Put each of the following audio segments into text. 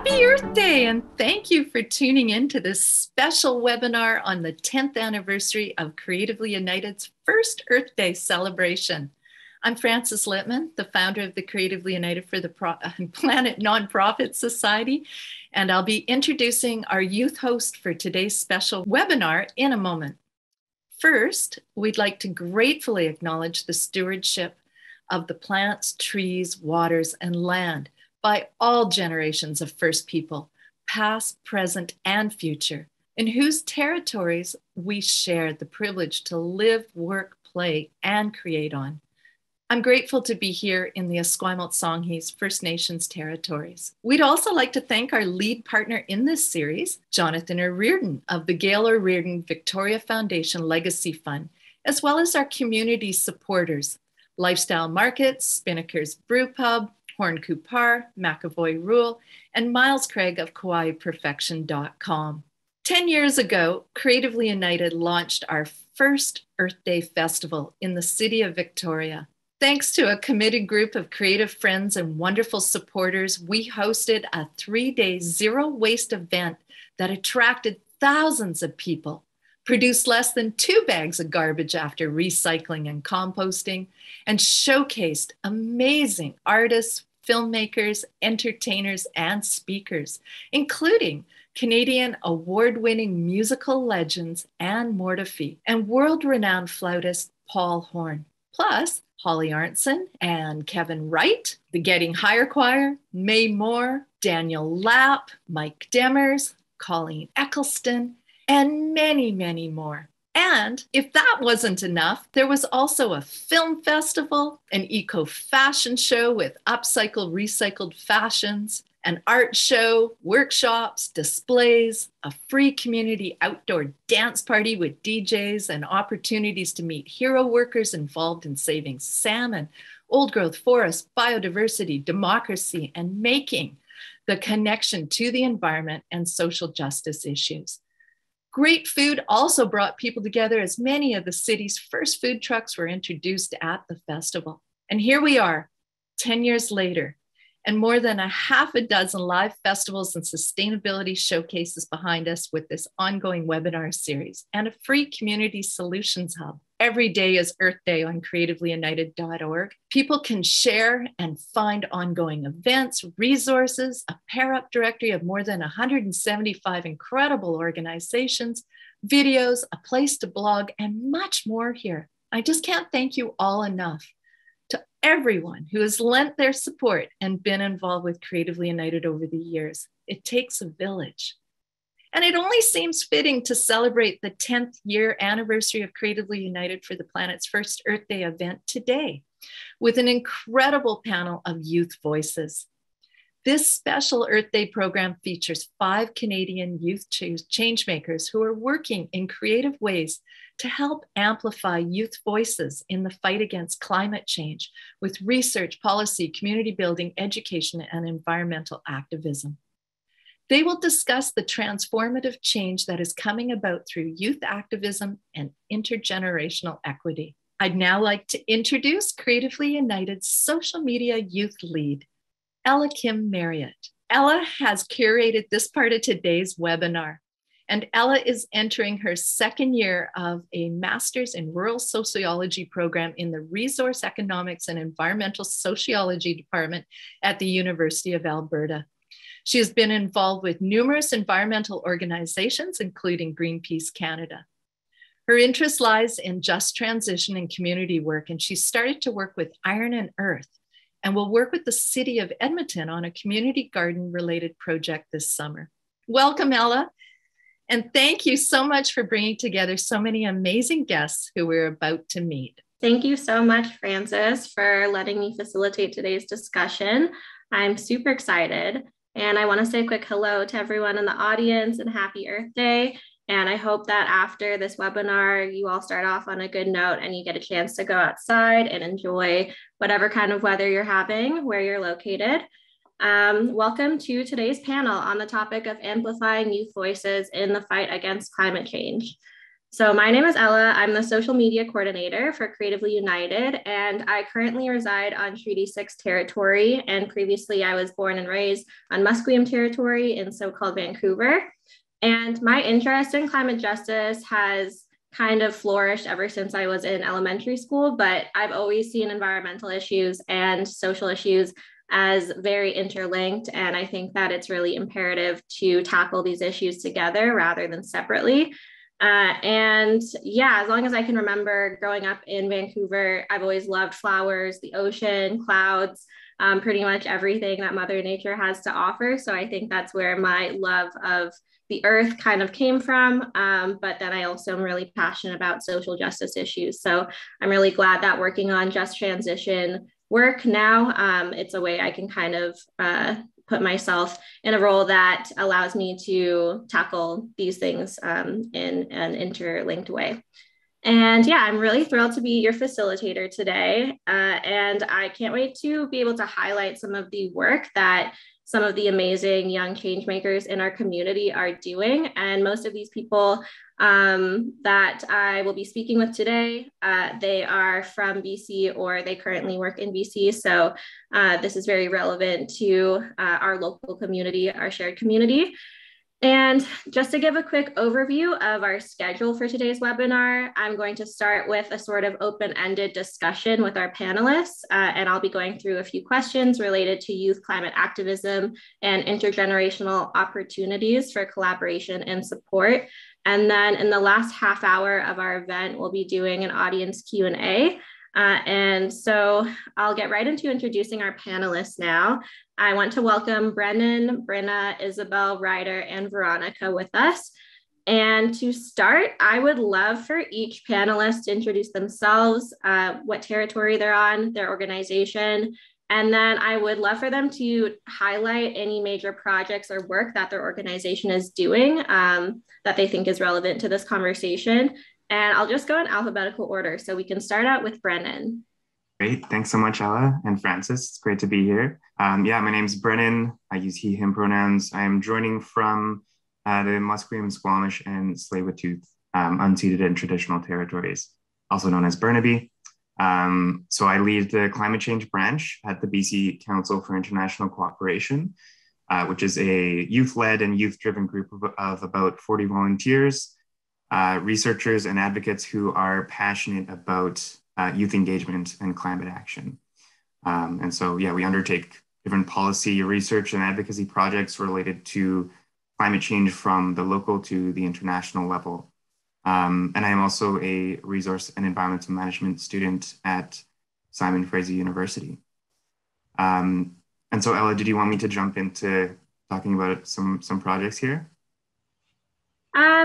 Happy Earth Day, and thank you for tuning in to this special webinar on the 10th anniversary of Creatively United's first Earth Day celebration. I'm Frances Littman, the founder of the Creatively United for the Planet Nonprofit Society, and I'll be introducing our youth host for today's special webinar in a moment. First, we'd like to gratefully acknowledge the stewardship of the plants, trees, waters, and land by all generations of First People, past, present, and future, in whose territories we share the privilege to live, work, play, and create on. I'm grateful to be here in the Esquimalt-Songhees First Nations territories. We'd also like to thank our lead partner in this series, Jonathan O'Riordan of the Gail O'Riordan Victoria Foundation Legacy Fund, as well as our community supporters, Lifestyle Markets, Spinnaker's Brew Pub, Horn Coupar, McAvoy Rule, and Miles Craig of KawaiiPerfection.com. 10 years ago, Creatively United launched our first Earth Day Festival in the city of Victoria. Thanks to a committed group of creative friends and wonderful supporters, we hosted a 3-day zero waste event that attracted thousands of people, produced less than 2 bags of garbage after recycling and composting, and showcased amazing artists, filmmakers, entertainers, and speakers, including Canadian award-winning musical legends Anne Mortifee and world-renowned flautist Paul Horn, plus Holly Arntzen and Kevin Wright, the Getting Higher Choir, May Moore, Daniel Lapp, Mike Demers, Colleen Eccleston, and many, many more. And if that wasn't enough, there was also a film festival, an eco-fashion show with upcycled, recycled fashions, an art show, workshops, displays, a free community outdoor dance party with DJs, and opportunities to meet hero workers involved in saving salmon, old growth forests, biodiversity, democracy, and making the connection to the environment and social justice issues. Great food also brought people together as many of the city's first food trucks were introduced at the festival. And here we are, 10 years later, and more than a half a dozen live festivals and sustainability showcases behind us with this ongoing webinar series and a free community solutions hub. Every day is Earth Day on creativelyunited.org. People can share and find ongoing events, resources, a pair-up directory of more than 175 incredible organizations, videos, a place to blog, and much more here. I just can't thank you all enough. To everyone who has lent their support and been involved with Creatively United over the years. It takes a village. And it only seems fitting to celebrate the 10th year anniversary of Creatively United for the Planet's first Earth Day event today, with an incredible panel of youth voices. This special Earth Day program features 5 Canadian youth changemakers who are working in creative ways to help amplify youth voices in the fight against climate change with research, policy, community building, education, and environmental activism. They will discuss the transformative change that is coming about through youth activism and intergenerational equity. I'd now like to introduce Creatively United's social media youth lead, Ella Kim Marriott. Ella has curated this part of today's webinar, and Ella is entering her 2nd year of a Master's in Rural Sociology program in the Resource Economics and Environmental Sociology Department at the University of Alberta. She has been involved with numerous environmental organizations, including Greenpeace Canada. Her interest lies in just transition and community work, and she started to work with Iron and Earth and will work with the city of Edmonton on a community garden related project this summer. Welcome, Ella. And thank you so much for bringing together so many amazing guests who we're about to meet. Thank you so much, Frances, for letting me facilitate today's discussion. I'm super excited. And I want to say a quick hello to everyone in the audience and happy Earth Day. And I hope that after this webinar, you all start off on a good note and you get a chance to go outside and enjoy whatever kind of weather you're having where you're located. Welcome to today's panel on the topic of amplifying youth voices in the fight against climate change. So my name is Ella. I'm the social media coordinator for Creatively United, and I currently reside on Treaty 6 territory. And previously, I was born and raised on Musqueam territory in so-called Vancouver. And my interest in climate justice has kind of flourished ever since I was in elementary school, but I've always seen environmental issues and social issues as very interlinked. And I think that it's really imperative to tackle these issues together rather than separately. And yeah, as long as I can remember growing up in Vancouver, I've always loved flowers, the ocean, clouds, pretty much everything that Mother Nature has to offer. So I think that's where my love of the earth kind of came from. But then I also am really passionate about social justice issues. So I'm really glad that working on just transition work now, it's a way I can kind of put myself in a role that allows me to tackle these things in an interlinked way. And yeah, I'm really thrilled to be your facilitator today. And I can't wait to be able to highlight some of the work that some of the amazing young change makers in our community are doing. And most of these people that I will be speaking with today, they are from BC or they currently work in BC. So this is very relevant to our local community, our shared community. And just to give a quick overview of our schedule for today's webinar, I'm going to start with a sort of open-ended discussion with our panelists, and I'll be going through a few questions related to youth climate activism and intergenerational opportunities for collaboration and support. And then in the last half hour of our event, we'll be doing an audience Q&A. And so I'll get right into introducing our panelists now. I want to welcome Brenna, Isabelle, Ryder, and Veronica with us. And to start, I would love for each panelist to introduce themselves, what territory they're on, their organization, and then I would love for them to highlight any major projects or work that their organization is doing that they think is relevant to this conversation. And I'll just go in alphabetical order. So we can start out with Brennan. Great. Thanks so much, Ella and Francis. It's great to be here. Yeah, my name's Brennan. I use he, him pronouns. I am joining from the Musqueam, Squamish, and Tsleil-Waututh unceded and traditional territories, also known as Burnaby. So I lead the climate change branch at the BC Council for International Cooperation, which is a youth-led and youth-driven group of about 40 volunteers, researchers and advocates who are passionate about youth engagement and climate action. And so, yeah, we undertake different policy research and advocacy projects related to climate change from the local to the international level. And I am also a resource and environmental management student at Simon Fraser University. And so, Ella, did you want me to jump into talking about some projects here?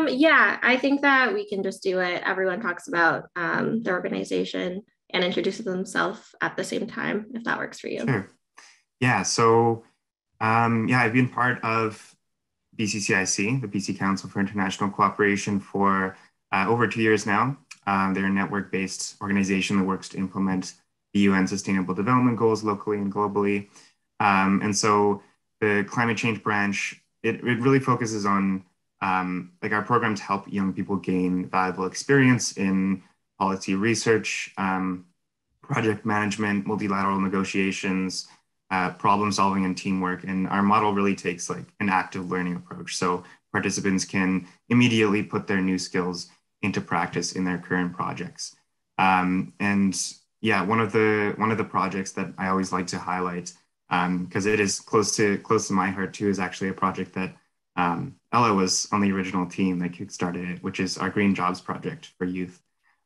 Yeah, I think that we can just do it. Everyone talks about their organization and introduces themselves at the same time, if that works for you. Sure. Yeah, so yeah, I've been part of BCCIC, the BC Council for International Cooperation, for over 2 years now. They're a network-based organization that works to implement the UN Sustainable Development Goals locally and globally. And so the climate change branch, it really focuses on like our programs help young people gain valuable experience in policy research, project management, multilateral negotiations, problem solving and teamwork. And our model really takes like an active learning approach. So participants can immediately put their new skills into practice in their current projects. And yeah, one of the projects that I always like to highlight, because it is close to my heart too, is actually a project that Ella was on the original team that kickstarted it, which is our Green Jobs Project for youth.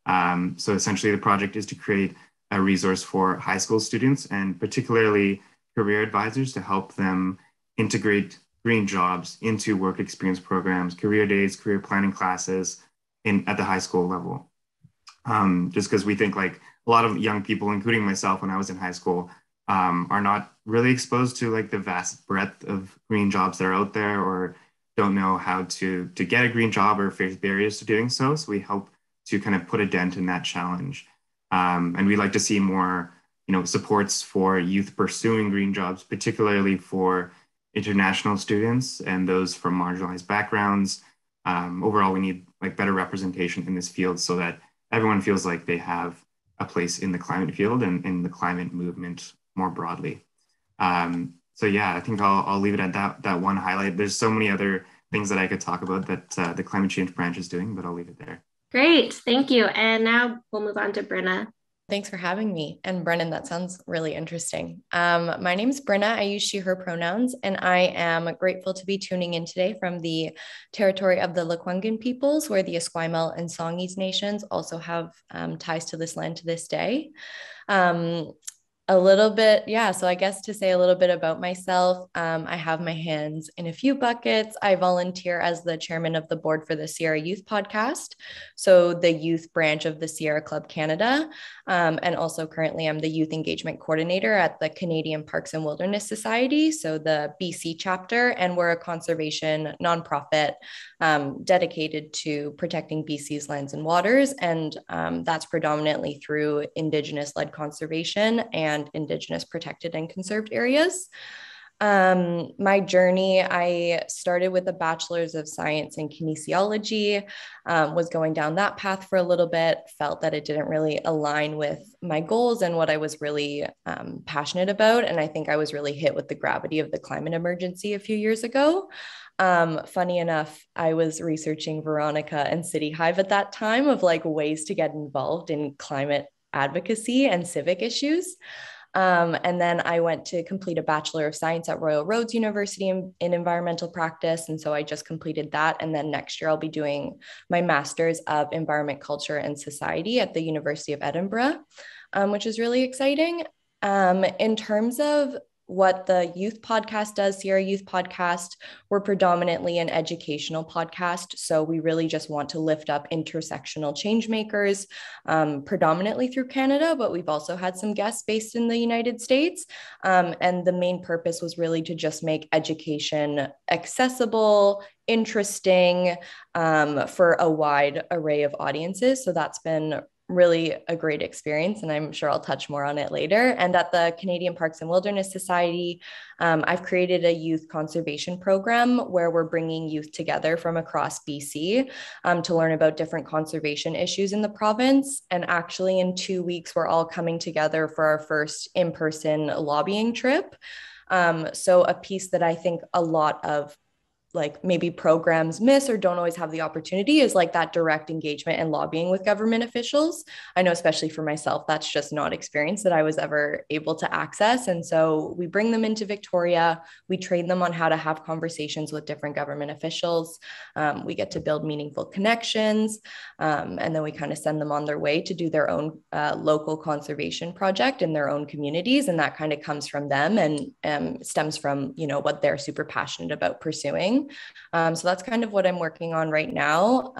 So essentially the project is to create a resource for high school students and particularly career advisors to help them integrate green jobs into work experience programs, career days, career planning classes at the high school level. Just because we think like a lot of young people, including myself when I was in high school, are not really exposed to like the vast breadth of green jobs that are out there, or don't know how to get a green job or face barriers to doing so. So we help to kind of put a dent in that challenge. And we like to see more, supports for youth pursuing green jobs, particularly for international students and those from marginalized backgrounds, overall, we need like better representation in this field so that everyone feels like they have a place in the climate field and in the climate movement more broadly. So yeah, I think I'll leave it at that one highlight. There's so many other things that I could talk about that the climate change branch is doing, but I'll leave it there. Great, thank you. And now we'll move on to Brenna. Thanks for having me. And Brennan, that sounds really interesting. My name is Brenna. I use she, her pronouns, and I am grateful to be tuning in today from the territory of the Lekwungen peoples, where the Esquimalt and Songhees nations also have ties to this land to this day. A little bit, yeah. So I guess to say a little bit about myself, I have my hands in a few buckets. I volunteer as the chairman of the board for the Sierra Youth Podcast, so the youth branch of the Sierra Club Canada. And also currently I'm the youth engagement coordinator at the Canadian Parks and Wilderness Society, so the BC chapter, and we're a conservation nonprofit dedicated to protecting BC's lands and waters. And that's predominantly through Indigenous-led conservation and Indigenous protected and conserved areas. My journey, I started with a bachelor's of science in kinesiology, was going down that path for a little bit, felt that it didn't really align with my goals and what I was really passionate about. And I think I was really hit with the gravity of the climate emergency a few years ago. Funny enough, I was researching Veronica and City Hive at that time of like ways to get involved in climate advocacy and civic issues. And then I went to complete a Bachelor of Science at Royal Roads University in environmental practice. And so I just completed that. And then next year I'll be doing my Master's of Environment, Culture, and Society at the University of Edinburgh, which is really exciting. In terms of what the youth podcast does, Sierra Youth Podcast, we're predominantly an educational podcast. So we really just want to lift up intersectional change makers, predominantly through Canada, but we've also had some guests based in the United States. And the main purpose was really to just make education accessible, interesting, for a wide array of audiences. So that's been really a great experience, and I'm sure I'll touch more on it later. And at the Canadian Parks and Wilderness Society, I've created a youth conservation program where we're bringing youth together from across BC to learn about different conservation issues in the province. And actually in 2 weeks, we're all coming together for our first in-person lobbying trip. So a piece that I think a lot of like maybe programs miss or don't always have the opportunity is like that direct engagement and lobbying with government officials. I know, especially for myself, that's just not experience that I was ever able to access. And so we bring them into Victoria, we train them on how to have conversations with different government officials. We get to build meaningful connections. And then we kind of send them on their way to do their own local conservation project in their own communities. And that kind of comes from them and stems from, you know, what they're super passionate about pursuing. So that's kind of what I'm working on right now.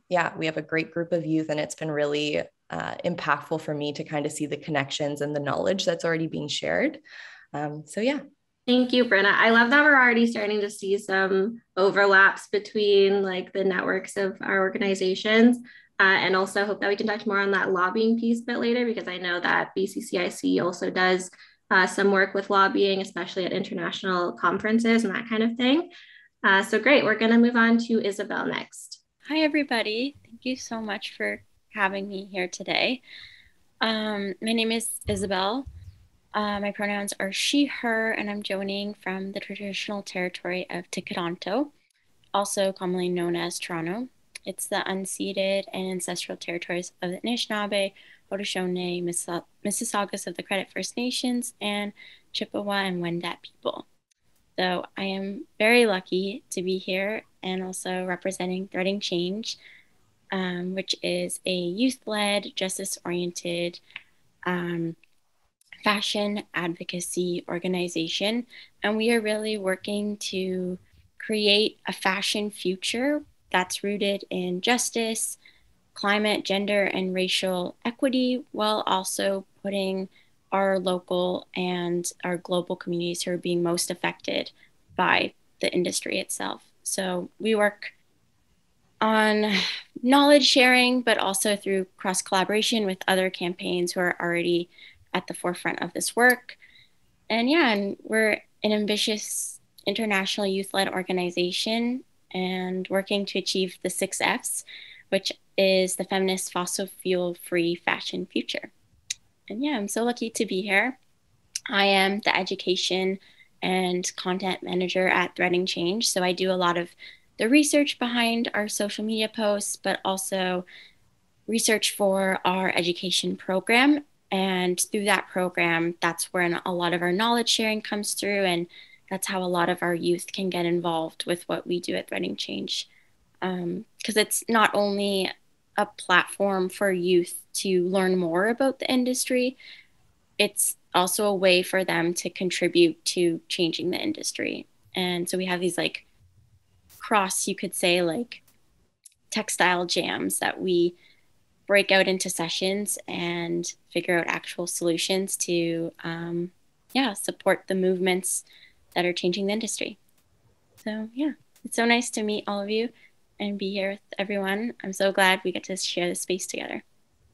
Yeah, we have a great group of youth, and it's been really impactful for me to kind of see the connections and the knowledge that's already being shared. So yeah. Thank you, Brenna. I love that we're already starting to see some overlaps between like the networks of our organizations. And also hope that we can touch more on that lobbying piece a bit later, because I know that BCCIC also does some work with lobbying, especially at international conferences and that kind of thing. So great, we're going to move on to Isabelle next. Hi, everybody. Thank you so much for having me here today. My name is Isabelle. My pronouns are she, her, and I'm joining from the traditional territory of Tikaranto, also commonly known as Toronto. It's the unceded and ancestral territories of the Anishinaabe, Haudenosaunee, Mississaugas of the Credit First Nations, and Chippewa and Wendat people. So I am very lucky to be here and also representing Threading Change, which is a youth-led, justice-oriented fashion advocacy organization. And we are really working to create a fashion future that's rooted in justice, climate, gender, and racial equity, while also putting our local and our global communities who are being most affected by the industry itself. So we work on knowledge sharing, but also through cross collaboration with other campaigns who are already at the forefront of this work. And yeah, and we're an ambitious international youth-led organization and working to achieve the 6 Fs, which is the feminist fossil fuel free fashion future. And yeah, I'm so lucky to be here. I am the education and content manager at Threading Change. So I do a lot of the research behind our social media posts, but also research for our education program. And through that program, that's where a lot of our knowledge sharing comes through. And that's how a lot of our youth can get involved with what we do at Threading Change. Because it's not only a platform for youth to learn more about the industry, it's also a way for them to contribute to changing the industry. And so we have these like you could say, like textile jams that we break out into sessions and figure out actual solutions to support the movements that are changing the industry. So yeah, it's so nice to meet all of you and be here with everyone. I'm so glad we get to share this space together.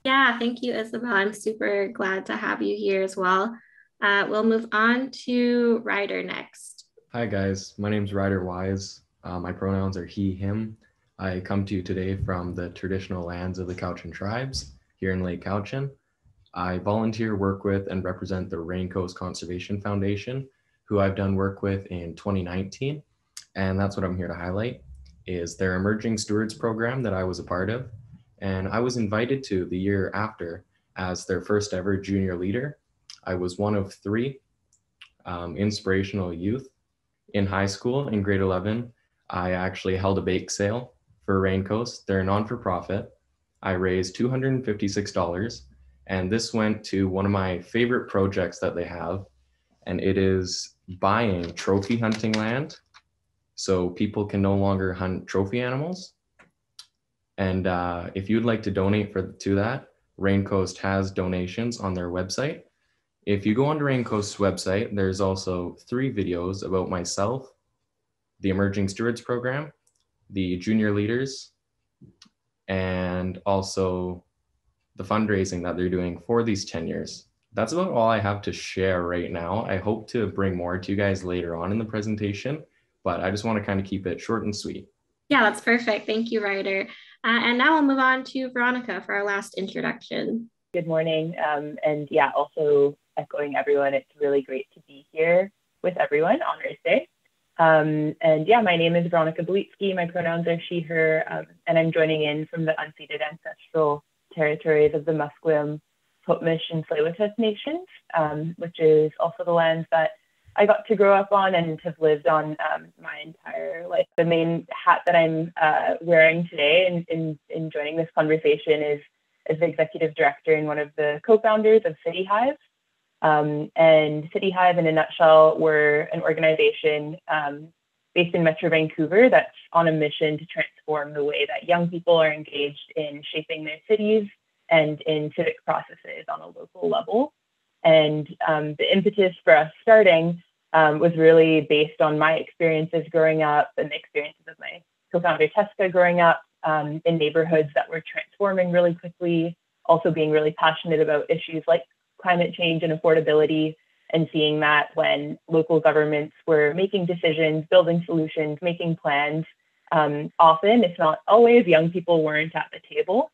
Yeah, thank you, Isabelle. I'm super glad to have you here as well. We'll move on to Ryder next. Hi guys, my name is Ryder Wise. My pronouns are he, him. I come to you today from the traditional lands of the Cowichan tribes here in Lake Cowichan. I volunteer, work with, and represent the Rain Coast Conservation Foundation, who I've done work with in 2019. And that's what I'm here to highlight, is their Emerging Stewards program that I was a part of. And I was invited to the year after as their first ever junior leader. I was one of 3 inspirational youth. In high school, in grade 11, I actually held a bake sale for Rain Coast. They're a non-for-profit. I raised $256, and this went to one of my favorite projects that they have, and it is buying trophy hunting land so people can no longer hunt trophy animals. And if you'd like to donate to that, Rain Coast has donations on their website. If you go onto Rain Coast's website, there's also 3 videos about myself, the Emerging Stewards program, the junior leaders, and also the fundraising that they're doing for these 10 years. That's about all I have to share right now. I hope to bring more to you guys later on in the presentation, but I just want to kind of keep it short and sweet. Yeah, that's perfect. Thank you, Ryder. And now we'll move on to Veronica for our last introduction. Good morning. And yeah, also echoing everyone, it's really great to be here with everyone on Earth Day. And yeah, my name is Veronica Belitsky. My pronouns are she, her, and I'm joining in from the unceded ancestral territories of the Musqueam, Potmish, and Tsleil-Waututh nations, which is also the lands that I got to grow up on and have lived on my entire life. The main hat that I'm wearing today in joining this conversation is as the executive director and one of the co-founders of City Hive. And City Hive, in a nutshell, we're an organization based in Metro Vancouver that's on a mission to transform the way that young people are engaged in shaping their cities and in civic processes on a local level. And the impetus for us starting was really based on my experiences growing up and the experiences of my co-founder Teska growing up in neighborhoods that were transforming really quickly, also being really passionate about issues like climate change and affordability, and seeing that when local governments were making decisions, building solutions, making plans, often, if not always, young people weren't at the table.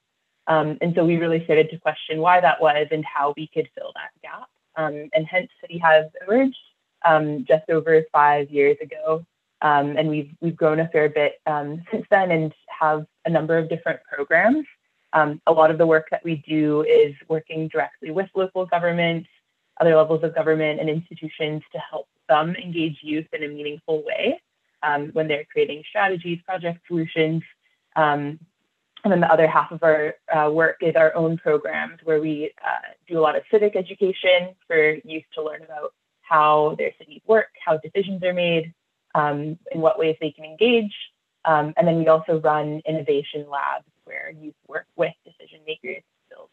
And so we really started to question why that was and how we could fill that gap. And hence City Hive emerged just over 5 years ago. And we've grown a fair bit since then and have a number of different programs. A lot of the work that we do is working directly with local governments, other levels of government and institutions to help them engage youth in a meaningful way when they're creating strategies, project solutions. And then the other half of our work is our own programs where we do a lot of civic education for youth to learn about how their cities work, how decisions are made, in what ways they can engage. And then we also run innovation labs where youth work with decision makers to build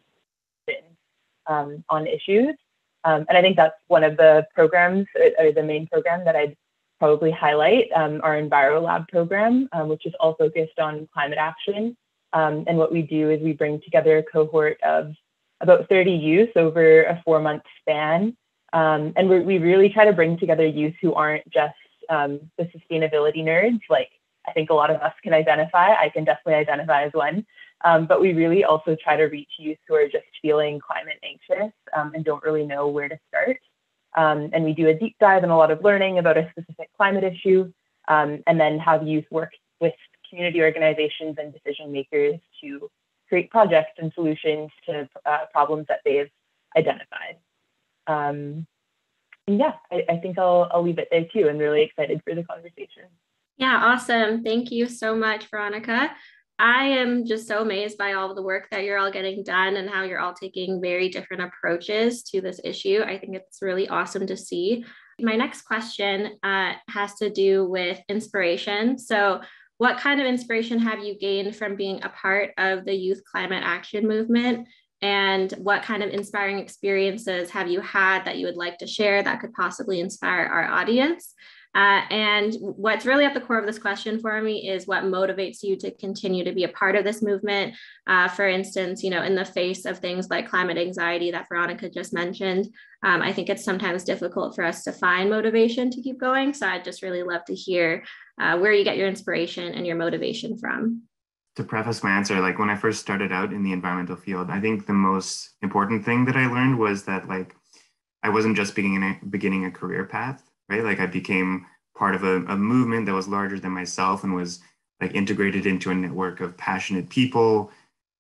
solutions on issues. And I think that's one of the programs, or the main program that I'd probably highlight, our EnviroLab program, which is all focused on climate action. And what we do is we bring together a cohort of about 30 youth over a 4-month span. And we really try to bring together youth who aren't just the sustainability nerds. Like, I think a lot of us can identify. I can definitely identify as one. But we really also try to reach youth who are just feeling climate anxious and don't really know where to start. And we do a deep dive and a lot of learning about a specific climate issue, and then have youth work with community organizations and decision makers to create projects and solutions to problems that they've identified. And yeah, I think I'll leave it there too. I'm really excited for the conversation. Yeah, awesome. Thank you so much, Veronica. I am just so amazed by all of the work that you're all getting done and how you're all taking very different approaches to this issue. I think it's really awesome to see. My next question has to do with inspiration. So what kind of inspiration have you gained from being a part of the youth climate action movement? And what kind of inspiring experiences have you had that you would like to share that could possibly inspire our audience? And what's really at the core of this question for me is what motivates you to continue to be a part of this movement. For instance, you know, in the face of things like climate anxiety that Veronica just mentioned, I think it's sometimes difficult for us to find motivation to keep going. So I'd just really love to hear where you get your inspiration and your motivation from. To preface my answer, like when I first started out in the environmental field, I think the most important thing that I learned was that like I wasn't just beginning a career path, right? Like I became part of a movement that was larger than myself and was like integrated into a network of passionate people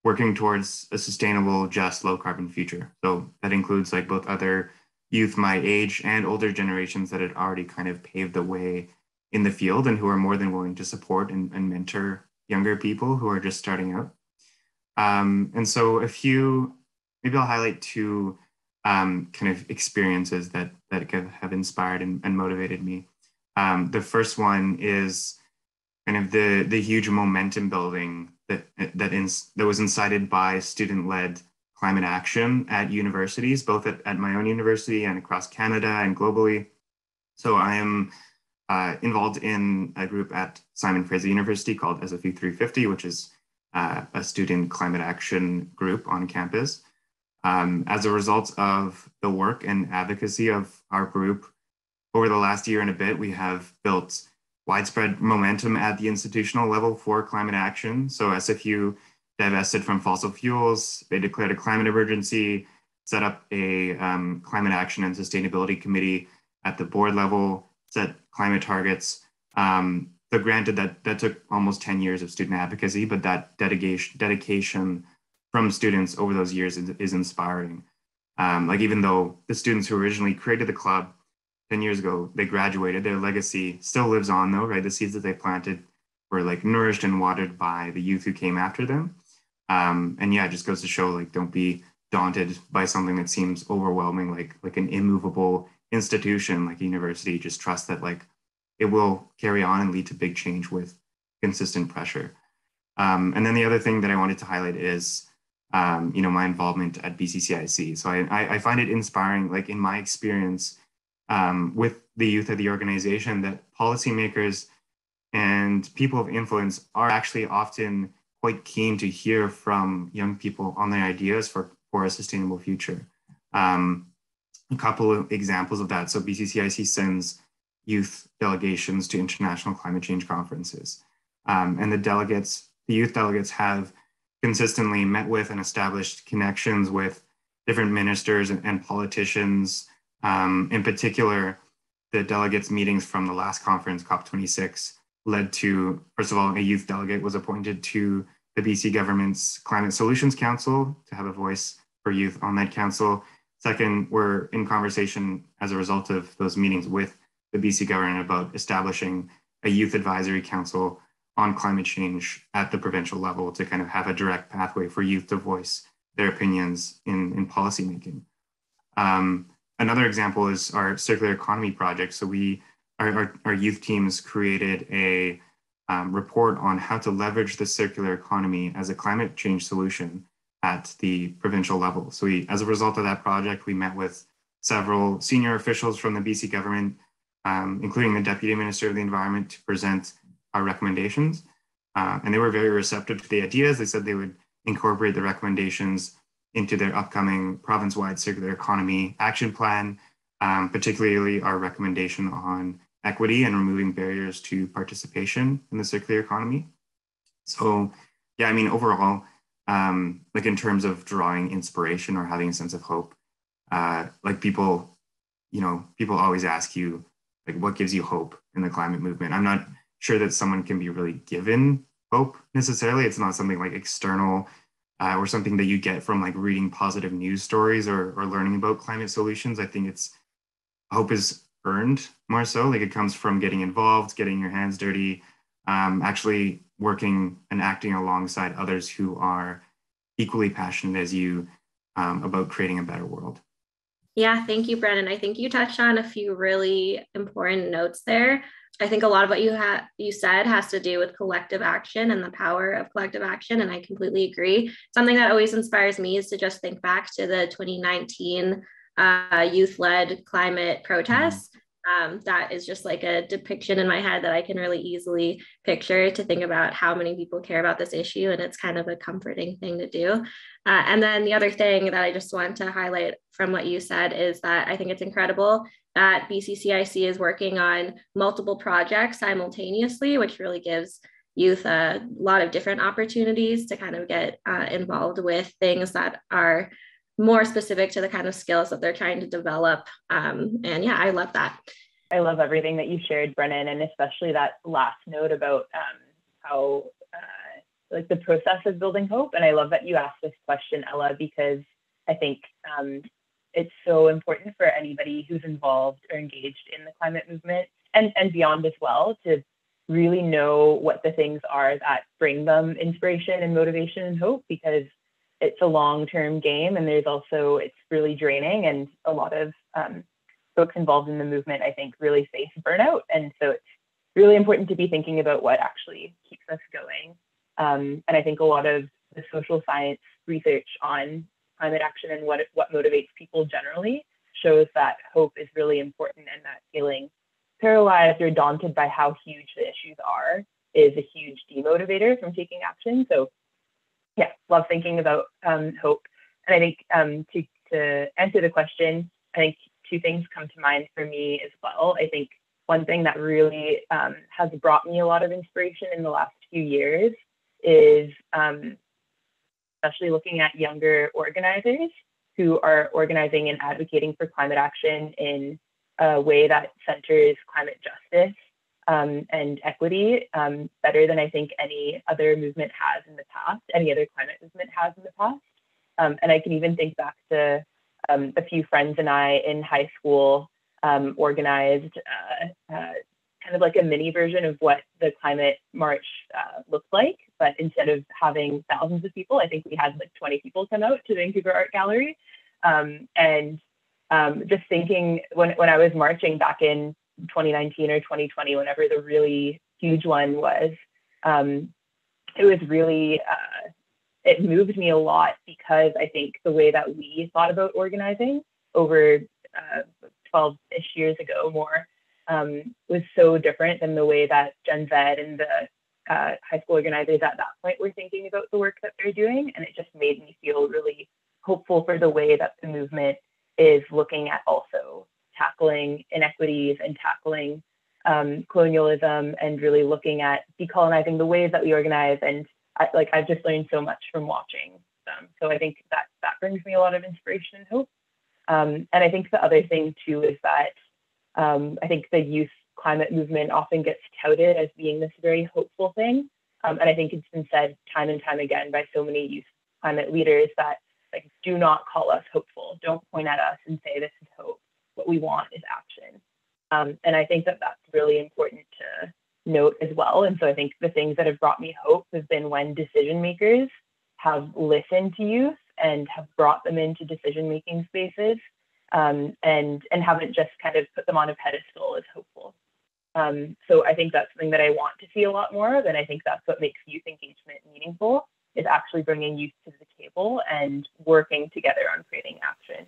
working towards a sustainable, just, low carbon future. So that includes like both other youth my age and older generations that had already kind of paved the way in the field and who are more than willing to support and mentor younger people who are just starting out. And so maybe I'll highlight two kind of experiences that have inspired and motivated me. The first one is kind of the huge momentum building that was incited by student-led climate action at universities, both at my own university and across Canada and globally. So I am involved in a group at Simon Fraser University called SFU 350, which is a student climate action group on campus. As a result of the work and advocacy of our group over the last year and a bit, we have built widespread momentum at the institutional level for climate action. So SFU divested from fossil fuels, they declared a climate emergency, set up a climate action and sustainability committee at the board level, set climate targets. So granted that took almost 10 years of student advocacy, but that dedication from students over those years is inspiring. Like even though the students who originally created the club 10 years ago, they graduated, their legacy still lives on though, right? The seeds that they planted were like nourished and watered by the youth who came after them. And yeah, it just goes to show like, don't be daunted by something that seems overwhelming, like an immovable institution like a university. Just trust that like it will carry on and lead to big change with consistent pressure. And then the other thing that I wanted to highlight is, my involvement at BCCIC. So I find it inspiring, like in my experience with the youth of the organization, that policymakers and people of influence are actually often quite keen to hear from young people on their ideas for a sustainable future. A couple of examples of that. So BCCIC sends youth delegations to international climate change conferences. And the youth delegates have consistently met with and established connections with different ministers and politicians. In particular, the delegates' meetings from the last conference, COP26, led to, first of all, a youth delegate was appointed to the BC government's Climate Solutions Council to have a voice for youth on that council. Second, we're in conversation as a result of those meetings with the BC government about establishing a youth advisory council on climate change at the provincial level to kind of have a direct pathway for youth to voice their opinions in policymaking. Another example is our circular economy project. So our youth teams created a report on how to leverage the circular economy as a climate change solution at the provincial level. So as a result of that project, we met with several senior officials from the BC government, including the Deputy Minister of the Environment, to present our recommendations. And they were very receptive to the ideas. They said they would incorporate the recommendations into their upcoming province-wide circular economy action plan, particularly our recommendation on equity and removing barriers to participation in the circular economy. So yeah, I mean, overall, like in terms of drawing inspiration or having a sense of hope, like people always ask you, like, what gives you hope in the climate movement? I'm not sure that someone can be really given hope necessarily. It's not something like external or something that you get from like reading positive news stories or learning about climate solutions. I think hope is earned more so. Like it comes from getting involved, getting your hands dirty, actually working and acting alongside others who are equally passionate as you about creating a better world. Yeah, thank you, Brennan. I think you touched on a few really important notes there. I think a lot of what you said has to do with collective action and the power of collective action, and I completely agree. Something that always inspires me is to just think back to the 2019 youth-led climate protests. That is just like a depiction in my head that I can really easily picture, to think about how many people care about this issue, and it's kind of a comforting thing to do. And then the other thing that I just want to highlight from what you said is that I think it's incredible that BCCIC is working on multiple projects simultaneously, which really gives youth a lot of different opportunities to kind of get involved with things that are more specific to the kind of skills that they're trying to develop. And yeah, I love that. I love everything that you shared, Brennan, and especially that last note about how like the process of building hope. And I love that you asked this question, Ella, because I think it's so important for anybody who's involved or engaged in the climate movement and beyond as well, to really know what the things are that bring them inspiration and motivation and hope, because it's a long-term game, and it's really draining, and a lot of folks involved in the movement, I think, really face burnout. And so it's really important to be thinking about what actually keeps us going. And I think a lot of the social science research on climate action and what motivates people generally shows that hope is really important, and that feeling paralyzed or daunted by how huge the issues are is a huge demotivator from taking action. So yeah, love thinking about hope. And I think to answer the question, I think two things come to mind for me as well. I think one thing that really has brought me a lot of inspiration in the last few years is especially looking at younger organizers who are organizing and advocating for climate action in a way that centers climate justice and equity better than I think any other movement has in the past, any other climate movement has in the past. And I can even think back to a few friends and I in high school organized kind of like a mini version of what the climate march looked like. But instead of having thousands of people, I think we had like 20 people come out to the Vancouver Art Gallery. And just thinking when I was marching back in 2019 or 2020, whenever the really huge one was, it was really, it moved me a lot, because I think the way that we thought about organizing over 12-ish years ago more was so different than the way that Gen Z and the high school organizers at that point were thinking about the work that they're doing. And it just made me feel really hopeful for the way that the movement is looking at also tackling inequities and tackling colonialism, and really looking at decolonizing the ways that we organize. And I've just learned so much from watching them. So I think that brings me a lot of inspiration and hope. And I think the other thing too is that I think the youth climate movement often gets touted as being this very hopeful thing. And I think it's been said time and time again by so many youth climate leaders that, like, do not call us hopeful. Don't point at us and say this is hope. What we want is action. And I think that that's really important to note as well. And so I think the things that have brought me hope have been when decision makers have listened to youth and have brought them into decision-making spaces, and haven't just kind of put them on a pedestal as hopeful. So I think that's something that I want to see a lot more of, and I think that's what makes youth engagement meaningful, is actually bringing youth to the table and working together on creating action.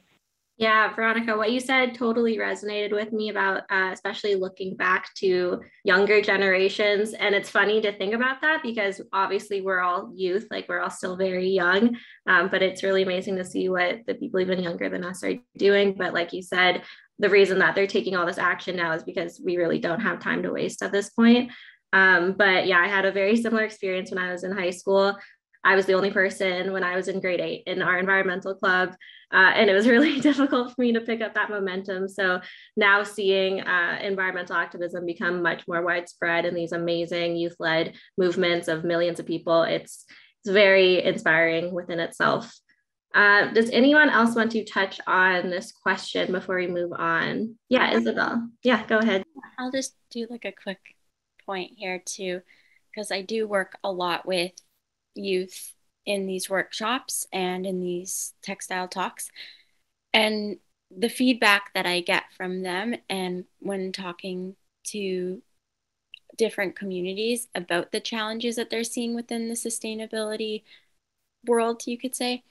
Yeah, Veronica, what you said totally resonated with me about especially looking back to younger generations. And it's funny to think about that, because obviously we're all youth, like we're all still very young, but it's really amazing to see what the people even younger than us are doing. But like you said, the reason that they're taking all this action now is because we really don't have time to waste at this point. But yeah, I had a very similar experience when I was in high school. I was the only person when I was in grade 8 in our environmental club. And it was really difficult for me to pick up that momentum. So now seeing environmental activism become much more widespread in these amazing youth-led movements of millions of people, it's very inspiring within itself. Does anyone else want to touch on this question before we move on? Yeah, Isabelle. Yeah, go ahead. I'll just do like a quick point here too, because I do work a lot with youth in these workshops and in these textile talks. And the feedback that I get from them and when talking to different communities about the challenges that they're seeing within the sustainability world, you could say,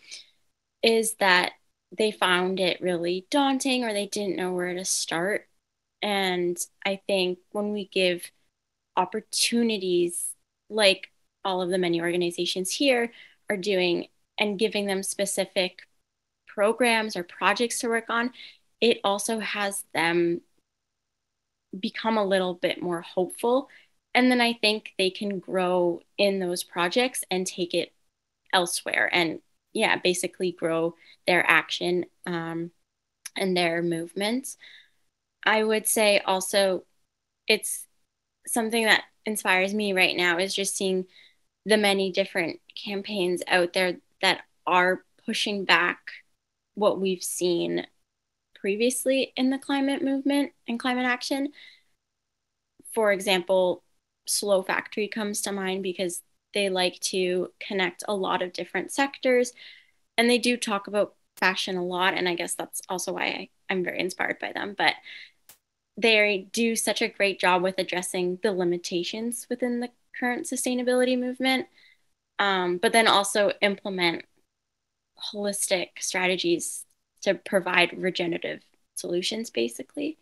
is that they found it really daunting or they didn't know where to start. And I think when we give opportunities like all of the many organizations here are doing and giving them specific programs or projects to work on, it also has them become a little bit more hopeful. And then I think they can grow in those projects and take it elsewhere and yeah, basically grow their action and their movements. I would say also it's something that inspires me right now is just seeing the many different campaigns out there that are pushing back what we've seen previously in the climate movement and climate action. For example, Slow Factory comes to mind because they like to connect a lot of different sectors and they do talk about fashion a lot. And I guess that's also why I'm very inspired by them. But they do such a great job with addressing the limitations within the current sustainability movement, but then also implement holistic strategies to provide regenerative solutions, basically.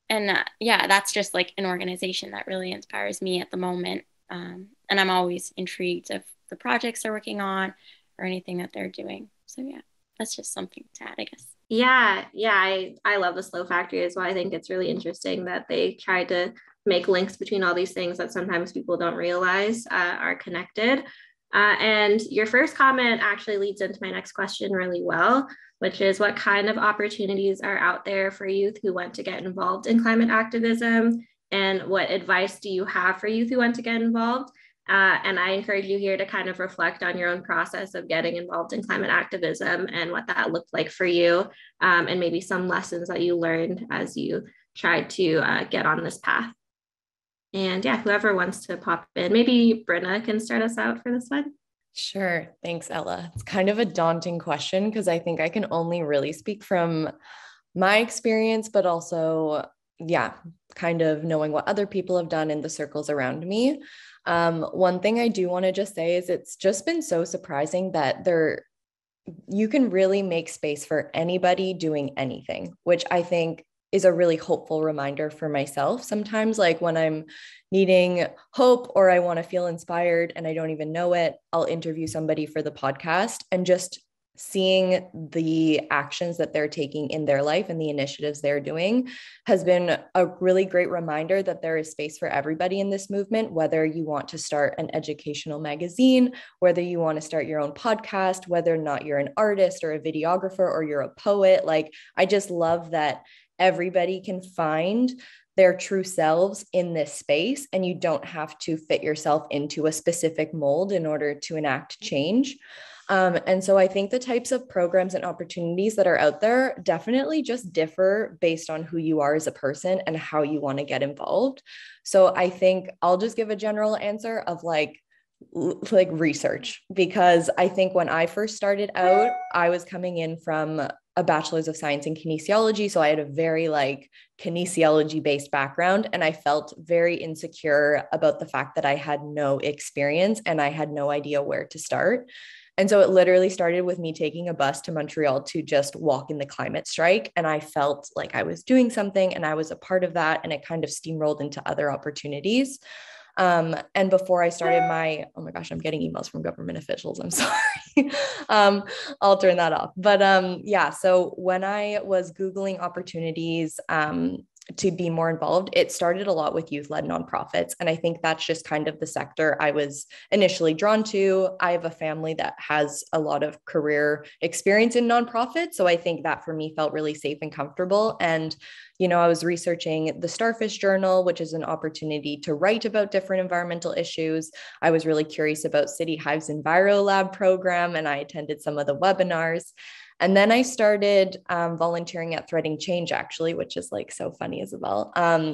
And yeah, that's just like an organization that really inspires me at the moment. And I'm always intrigued of the projects they're working on or anything that they're doing. So yeah, that's just something to add, I guess. Yeah, I love the Slow Factory as well. I think it's really interesting that they try to make links between all these things that sometimes people don't realize are connected. And your first comment actually leads into my next question really well, which is what kind of opportunities are out there for youth who want to get involved in climate activism? And what advice do you have for youth who want to get involved? And I encourage you here to kind of reflect on your own process of getting involved in climate activism and what that looked like for you, and maybe some lessons that you learned as you tried to get on this path. And yeah, whoever wants to pop in, maybe Brenna can start us out for this one. Sure. Thanks, Ella. It's kind of a daunting question because I think I can only really speak from my experience, but also, yeah, kind of knowing what other people have done in the circles around me. One thing I do want to just say is it's just been so surprising that you can really make space for anybody doing anything, which I think is a really hopeful reminder for myself. Sometimes like when I'm needing hope or I want to feel inspired and I don't even know it, I'll interview somebody for the podcast, and just seeing the actions that they're taking in their life and the initiatives they're doing has been a really great reminder that there is space for everybody in this movement, whether you want to start an educational magazine, whether you want to start your own podcast, whether or not you're an artist or a videographer or you're a poet. Like, I just love that everybody can find their true selves in this space, and you don't have to fit yourself into a specific mold in order to enact change. And so I think the types of programs and opportunities that are out there definitely just differ based on who you are as a person and how you want to get involved. So I think I'll just give a general answer of like research, because I think when I first started out, I was coming in from a bachelor's of science in kinesiology. So I had a very kinesiology based background, and I felt very insecure about the fact that I had no experience and I had no idea where to start. And so it literally started with me taking a bus to Montreal to just walk in the climate strike. And I felt like I was doing something and I was a part of that. And it kind of steamrolled into other opportunities. And before I started my, oh my gosh, I'm getting emails from government officials. I'm sorry. I'll turn that off. But yeah, so when I was Googling opportunities to be more involved, it started a lot with youth-led nonprofits. And I think that's just kind of the sector I was initially drawn to. I have a family that has a lot of career experience in nonprofits. So I think that for me felt really safe and comfortable. And I was researching the Starfish Journal, which is an opportunity to write about different environmental issues. I was really curious about City Hive's EnviroLab program, and I attended some of the webinars. And then I started volunteering at Threading Change, actually, which is like so funny, Isabelle.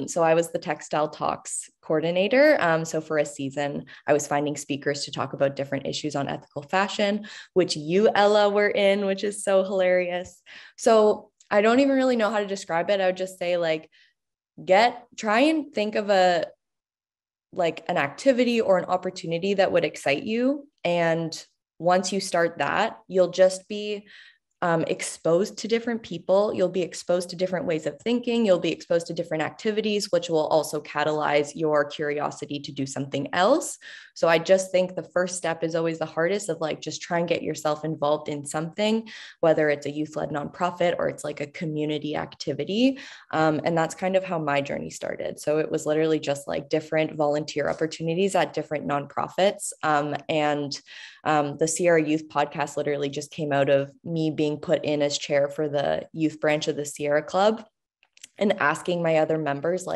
So I was the Textile Talks coordinator. So for a season, I was finding speakers to talk about different issues on ethical fashion, which you, Ella, were in, which is so hilarious. So I don't even really know how to describe it. I would just say try and think of an activity or an opportunity that would excite you. And once you start that, you'll just be exposed to different people. You'll be exposed to different ways of thinking. You'll be exposed to different activities, which will also catalyze your curiosity to do something else. So I just think the first step is always the hardest, of just try and get yourself involved in something, whether it's a youth-led nonprofit or it's like a community activity. And that's kind of how my journey started. So it was literally just different volunteer opportunities at different nonprofits. The Sierra Youth podcast literally just came out of me being put in as chair for the youth branch of the Sierra Club and asking my other members,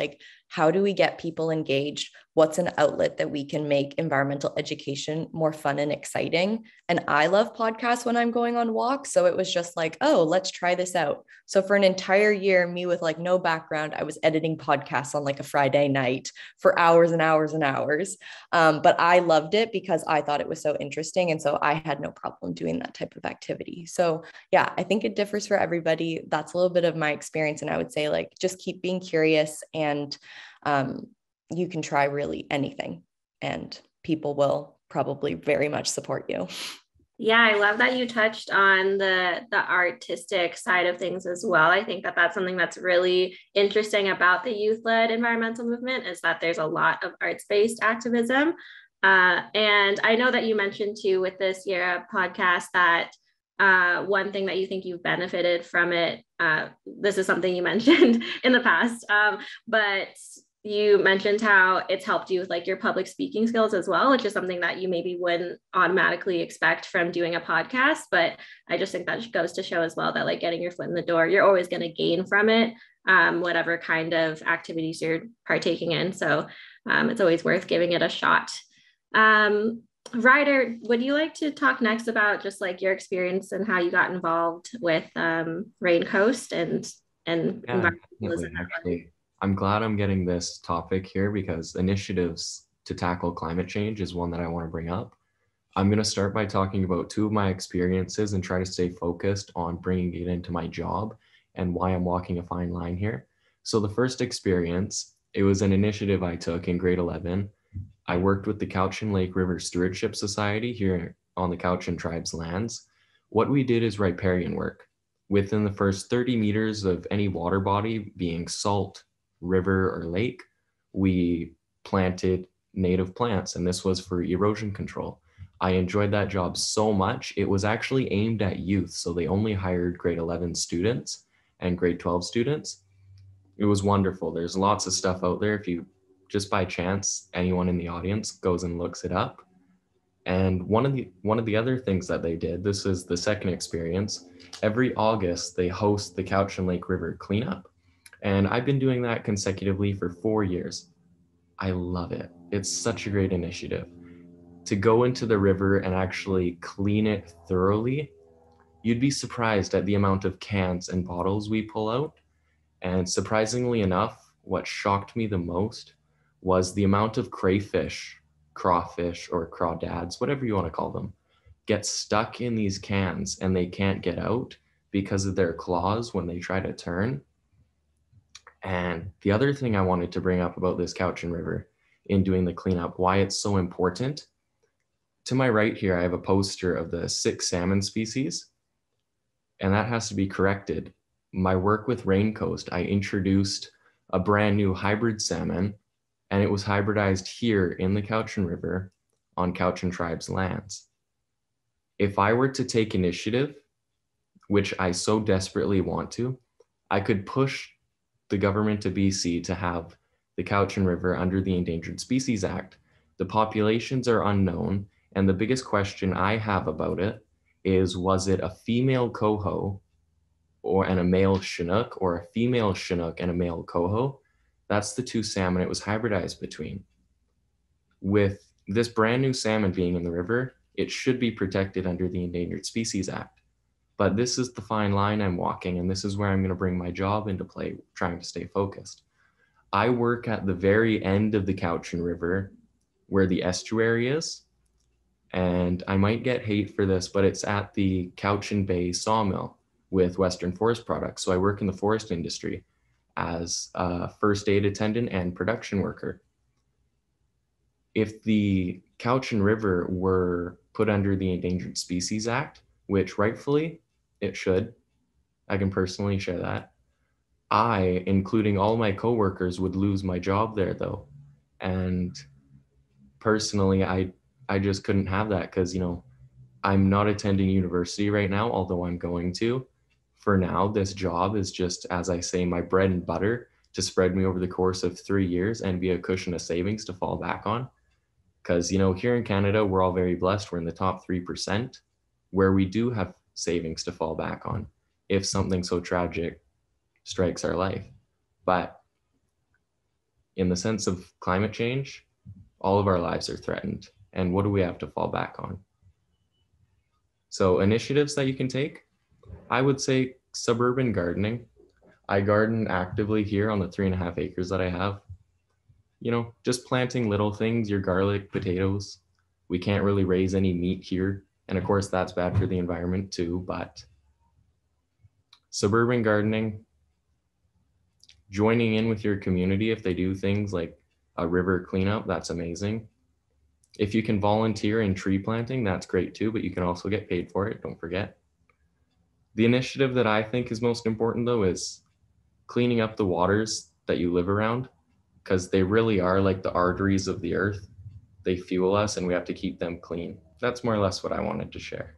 how do we get people engaged? What's an outlet that we can make environmental education more fun and exciting? And I love podcasts when I'm going on walks. So it was just oh, let's try this out. So for an entire year, me with no background, I was editing podcasts on a Friday night for hours and hours and hours. But I loved it because I thought it was so interesting. And so I had no problem doing that type of activity. So yeah, I think it differs for everybody. That's a little bit of my experience. And I would say just keep being curious, and you can try really anything, and people will probably very much support you. Yeah, I love that you touched on the artistic side of things as well. I think that that's something that's really interesting about the youth-led environmental movement, is that there's a lot of arts-based activism. And I know that you mentioned too with the Sierra podcast that one thing that you think you've benefited from it, this is something you mentioned in the past, but you mentioned how it's helped you with your public speaking skills as well, which is something that you maybe wouldn't automatically expect from doing a podcast. But I just think that goes to show as well that getting your foot in the door, you're always going to gain from it, whatever kind of activities you're partaking in. So it's always worth giving it a shot. Ryder, would you like to talk next about just your experience and how you got involved with Raincoast and environmentalism? Actually, I'm glad I'm getting this topic here, because initiatives to tackle climate change is one that I want to bring up. I'm going to start by talking about two of my experiences and try to stay focused on bringing it into my job and why I'm walking a fine line here. So the first experience, it was an initiative I took in grade 11. I worked with the Cowichan Lake River Stewardship Society here on the Cowichan Tribe's lands. What we did is riparian work. Within the first 30 meters of any water body, being salt, river, or lake, we planted native plants, and this was for erosion control. I enjoyed that job so much. It was actually aimed at youth, so they only hired grade 11 students and grade 12 students. It was wonderful. There's lots of stuff out there. If you just by chance, anyone in the audience goes and looks it up. And one of the other things that they did, this is the second experience, every August they host the Cowichan Lake River cleanup. And I've been doing that consecutively for 4 years. I love it. It's such a great initiative. To go into the river and actually clean it thoroughly, you'd be surprised at the amount of cans and bottles we pull out. And surprisingly enough, what shocked me the most was the amount of crayfish, crawfish, or crawdads, whatever you want to call them, get stuck in these cans and they can't get out because of their claws when they try to turn. And the other thing I wanted to bring up about this Cowichan River in doing the cleanup, why it's so important. To my right here, I have a poster of the 6 salmon species, and that has to be corrected. My work with Raincoast, I introduced a brand new hybrid salmon, and it was hybridized here in the Cowichan River on Cowichan Tribe's lands. If I were to take initiative, which I so desperately want to, I could push the government of BC to have the Cowichan River under the Endangered Species Act. The populations are unknown, and the biggest question I have about it is, was it a female coho and a male Chinook, or a female Chinook and a male coho? That's the two salmon it was hybridized between. With this brand new salmon being in the river, it should be protected under the Endangered Species Act. But this is the fine line I'm walking, and this is where I'm going to bring my job into play, trying to stay focused. I work at the very end of the Cowichan River where the estuary is, and I might get hate for this, but it's at the Cowichan Bay sawmill with Western Forest Products. So I work in the forest industry as a first aid attendant and production worker. If the Cowichan River were put under the Endangered Species Act, which rightfully it should, I can personally share that, I, including all my coworkers, would lose my job there though. And personally, I just couldn't have that because, you know, I'm not attending university right now, although I'm going to. For now, this job is just, as I say, my bread and butter to spread me over the course of 3 years and be a cushion of savings to fall back on. Because, you know, here in Canada, we're all very blessed. We're in the top 3% where we do have savings to fall back on if something so tragic strikes our life. But in the sense of climate change, all of our lives are threatened. And what do we have to fall back on? So initiatives that you can take, I would say suburban gardening. I garden actively here on the 3.5 acres that I have. You know, just planting little things, your garlic, potatoes. We can't really raise any meat here. And of course, that's bad for the environment too. But suburban gardening, joining in with your community if they do things like a river cleanup, that's amazing. If you can volunteer in tree planting, that's great too, but you can also get paid for it, don't forget. The initiative that I think is most important though is cleaning up the waters that you live around, because they really are like the arteries of the earth. They fuel us and we have to keep them clean. That's more or less what I wanted to share.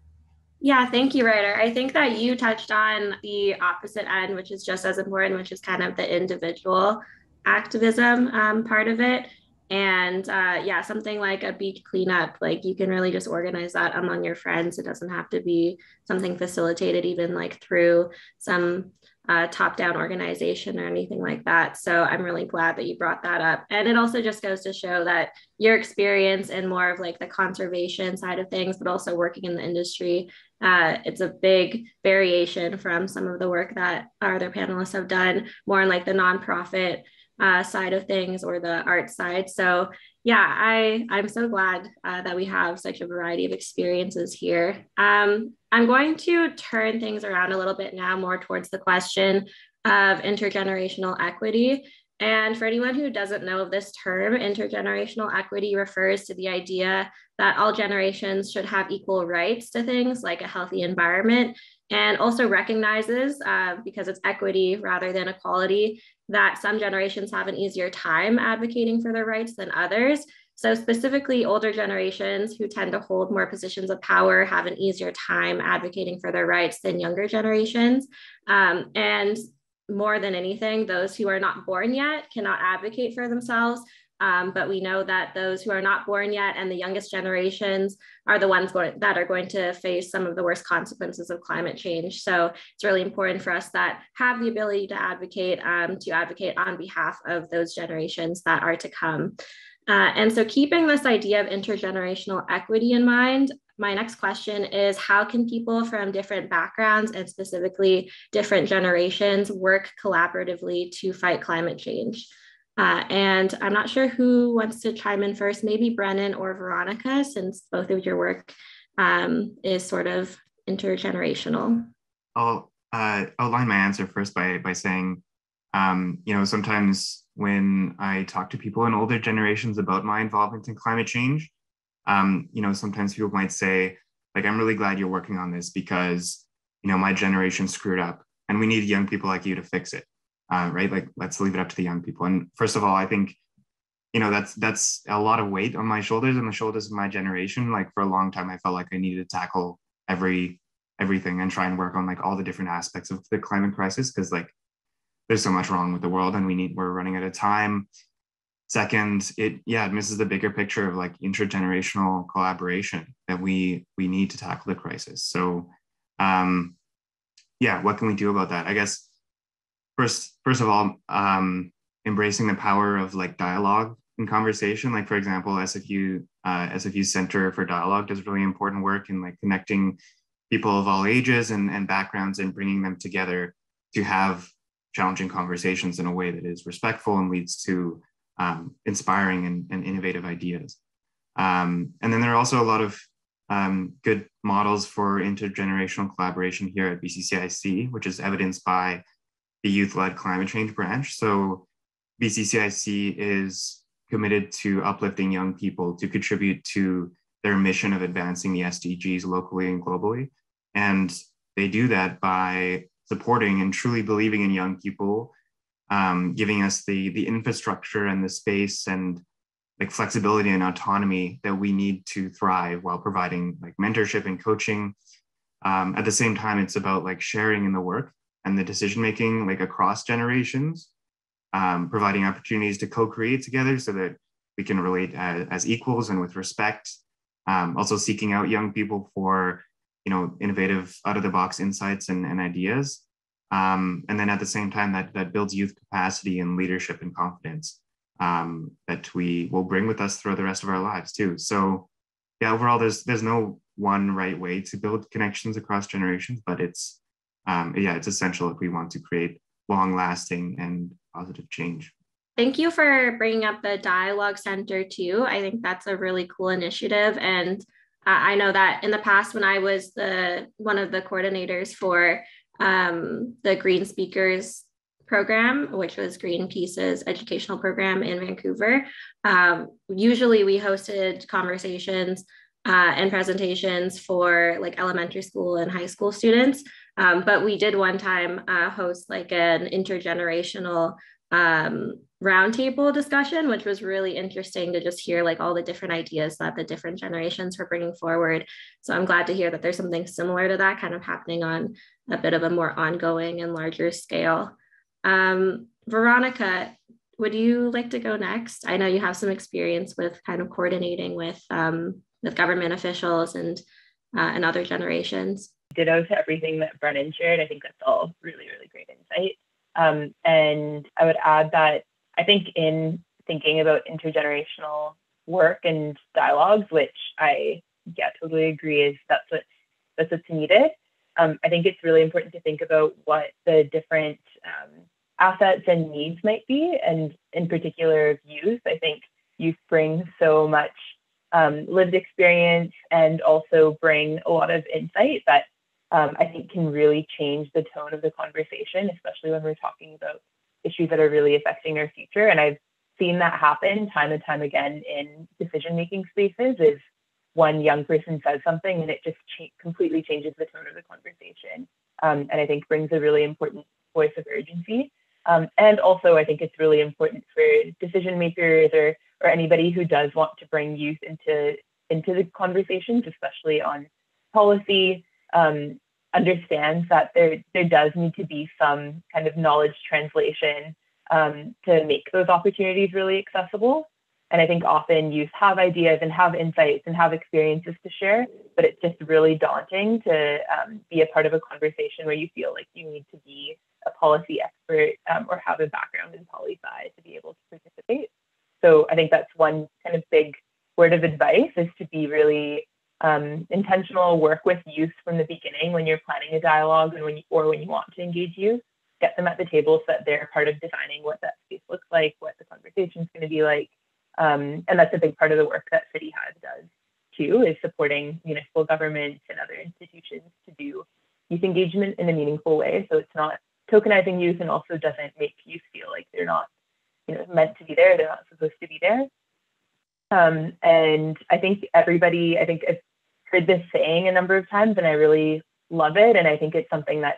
Yeah, thank you, Ryder. I think that you touched on the opposite end, which is just as important, which is kind of the individual activism part of it. And yeah, something like a beach cleanup, like you can really just organize that among your friends. It doesn't have to be something facilitated even like through some top-down organization or anything like that. So I'm really glad that you brought that up. And it also just goes to show that your experience in more of like the conservation side of things, but also working in the industry, it's a big variation from some of the work that our other panelists have done, more in like the nonprofit side of things or the art side. So yeah, I'm so glad that we have such a variety of experiences here. I'm going to turn things around a little bit now, more towards the question of intergenerational equity. And for anyone who doesn't know of this term, intergenerational equity refers to the idea that all generations should have equal rights to things like a healthy environment, and also recognizes, because it's equity rather than equality, that some generations have an easier time advocating for their rights than others. So specifically, older generations who tend to hold more positions of power have an easier time advocating for their rights than younger generations. And more than anything, those who are not born yet cannot advocate for themselves. But we know that those who are not born yet and the youngest generations are the ones that are going to face some of the worst consequences of climate change. So it's really important for us that have the ability to advocate on behalf of those generations that are to come. And so keeping this idea of intergenerational equity in mind, my next question is, how can people from different backgrounds and specifically different generations work collaboratively to fight climate change? And I'm not sure who wants to chime in first, maybe Brennan or Veronica, since both of your work is sort of intergenerational. I'll outline my answer first by saying, sometimes when I talk to people in older generations about my involvement in climate change, sometimes people might say, like, I'm really glad you're working on this because, my generation screwed up and we need young people like you to fix it. Right? Like, let's leave it up to the young people. And first of all, I think, that's a lot of weight on my shoulders and the shoulders of my generation. Like for a long time, I felt like I needed to tackle everything and try and work on like all the different aspects of the climate crisis, because like there's so much wrong with the world and we're running out of time. Second, it misses the bigger picture of like intergenerational collaboration that we need to tackle the crisis. So what can we do about that? I guess first of all, embracing the power of like dialogue and conversation. Like for example, SFU Center for Dialogue does really important work in like connecting people of all ages and backgrounds and bringing them together to have challenging conversations in a way that is respectful and leads to inspiring and innovative ideas. And then there are also a lot of good models for intergenerational collaboration here at BCCIC, which is evidenced by the youth-led climate change branch. So BCCIC is committed to uplifting young people to contribute to their mission of advancing the SDGs locally and globally. And they do that by supporting and truly believing in young people, giving us the infrastructure and the space and like flexibility and autonomy that we need to thrive, while providing like mentorship and coaching. At the same time, it's about like sharing in the work and the decision-making like across generations, providing opportunities to co-create together so that we can relate as equals and with respect. Also seeking out young people for, innovative out-of-the-box insights and ideas. And then at the same time, that builds youth capacity and leadership and confidence that we will bring with us throughout the rest of our lives too. So yeah, overall, there's no one right way to build connections across generations, but it's essential if we want to create long-lasting and positive change. Thank you for bringing up the Dialogue Center too. I think that's a really cool initiative. And I know that in the past, when I was one of the coordinators for the Green Speakers program, which was Greenpeace's educational program in Vancouver, usually we hosted conversations and presentations for like elementary school and high school students. But we did one time host like an intergenerational roundtable discussion, which was really interesting to just hear like all the different ideas that the different generations were bringing forward. So I'm glad to hear that there's something similar to that kind of happening on a bit of a more ongoing and larger scale. Veronica, would you like to go next? I know you have some experience with kind of coordinating with government officials and other generations. Ditto to everything that Brennan shared. I think that's all really, really great insight. And I would add that I think in thinking about intergenerational work and dialogues, which I totally agree is that's what's needed. I think it's really important to think about what the different assets and needs might be, and in particular of youth. I think youth brings so much lived experience and also bring a lot of insight that I think can really change the tone of the conversation, especially when we're talking about issues that are really affecting our future. And I've seen that happen time and time again in decision-making spaces, is one young person says something and it just completely changes the tone of the conversation. And I think brings a really important voice of urgency. And also I think it's really important for decision makers or anybody who does want to bring youth into the conversations, especially on policy, understands that there does need to be some kind of knowledge translation to make those opportunities really accessible. And I think often youth have ideas and have insights and have experiences to share, but it's just really daunting to be a part of a conversation where you feel like you need to be a policy expert or have a background in poli-sci to be able to participate. So I think that's one kind of big word of advice, is to be really intentional, work with youth from the beginning when you're planning a dialogue and when you want to engage youth. Get them at the table so that they're part of designing what that space looks like, what the conversation is going to be like. And that's a big part of the work that City Hive does too, is supporting municipal governments and other institutions to do youth engagement in a meaningful way. So it's not tokenizing youth and also doesn't make youth feel like they're not meant to be there, they're not supposed to be there. And I think I've heard this saying a number of times and I really love it. And I think it's something that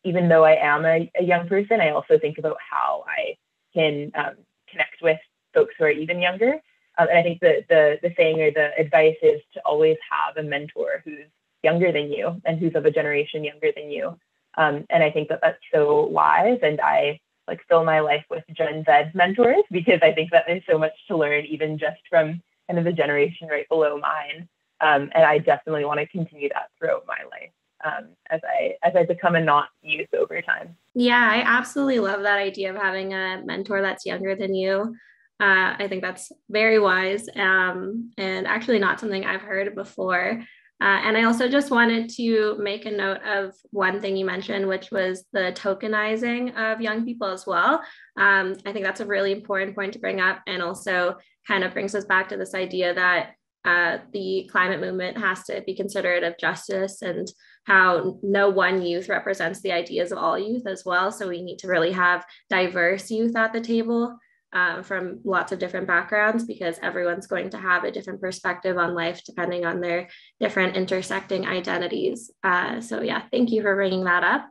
even though I am a young person, I also think about how I can connect with folks who are even younger. And I think the saying or the advice is to always have a mentor who's younger than you and who's of a generation younger than you. And I think that that's so wise. And I like fill my life with Gen Z mentors because I think that there's so much to learn, even just from kind of the generation right below mine. And I definitely want to continue that throughout my life as I become a not youth over time. Yeah, I absolutely love that idea of having a mentor that's younger than you. I think that's very wise and actually not something I've heard before. And I also just wanted to make a note of one thing you mentioned, which was the tokenizing of young people as well. I think that's a really important point to bring up, and also kind of brings us back to this idea that the climate movement has to be considerate of justice and how no one youth represents the ideas of all youth as well. So we need to really have diverse youth at the table. From lots of different backgrounds, because everyone's going to have a different perspective on life depending on their different intersecting identities. So yeah, thank you for bringing that up.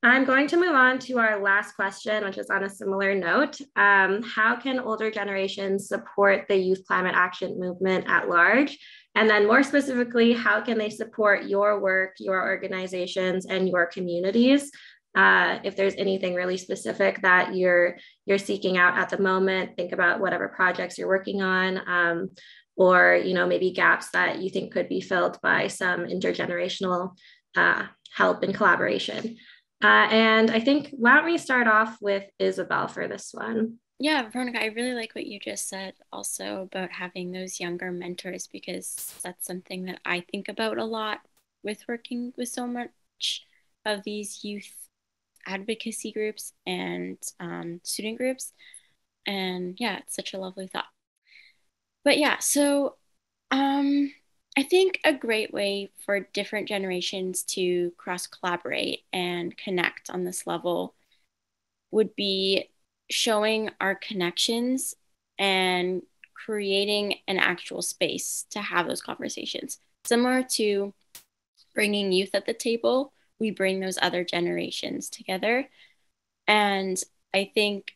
I'm going to move on to our last question, which is on a similar note. How can older generations support the youth climate action movement at large? And then more specifically, how can they support your work, your organizations, and your communities? If there's anything really specific that you're seeking out at the moment, think about whatever projects you're working on, or maybe gaps that you think could be filled by some intergenerational help and collaboration. And I think, why don't we start off with Isabelle for this one? Yeah, Veronica, I really like what you just said also about having those younger mentors, because that's something that I think about a lot with working with so much of these youth advocacy groups and student groups. And yeah, it's such a lovely thought. But yeah, so I think a great way for different generations to cross collaborate and connect on this level would be showing our connections and creating an actual space to have those conversations. Similar to bringing youth at the table, we bring those other generations together. And I think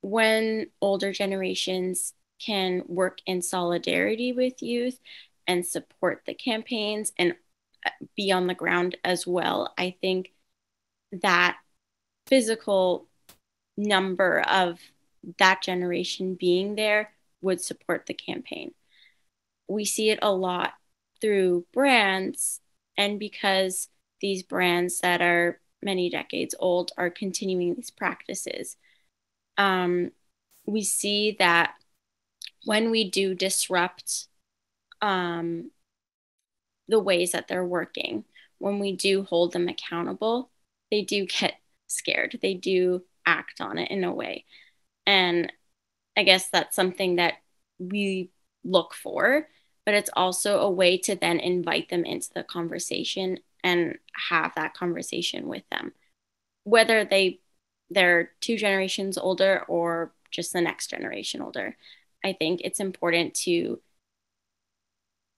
when older generations can work in solidarity with youth and support the campaigns and be on the ground as well, I think that physical number of that generation being there would support the campaign. We see it a lot through brands, and because these brands that are many decades old are continuing these practices, we see that when we do disrupt the ways that they're working, when we do hold them accountable, they do get scared. They do act on it in a way. And I guess that's something that we look for, but it's also a way to then invite them into the conversation and have that conversation with them, whether they're 2 generations older or just the next generation older. I think it's important to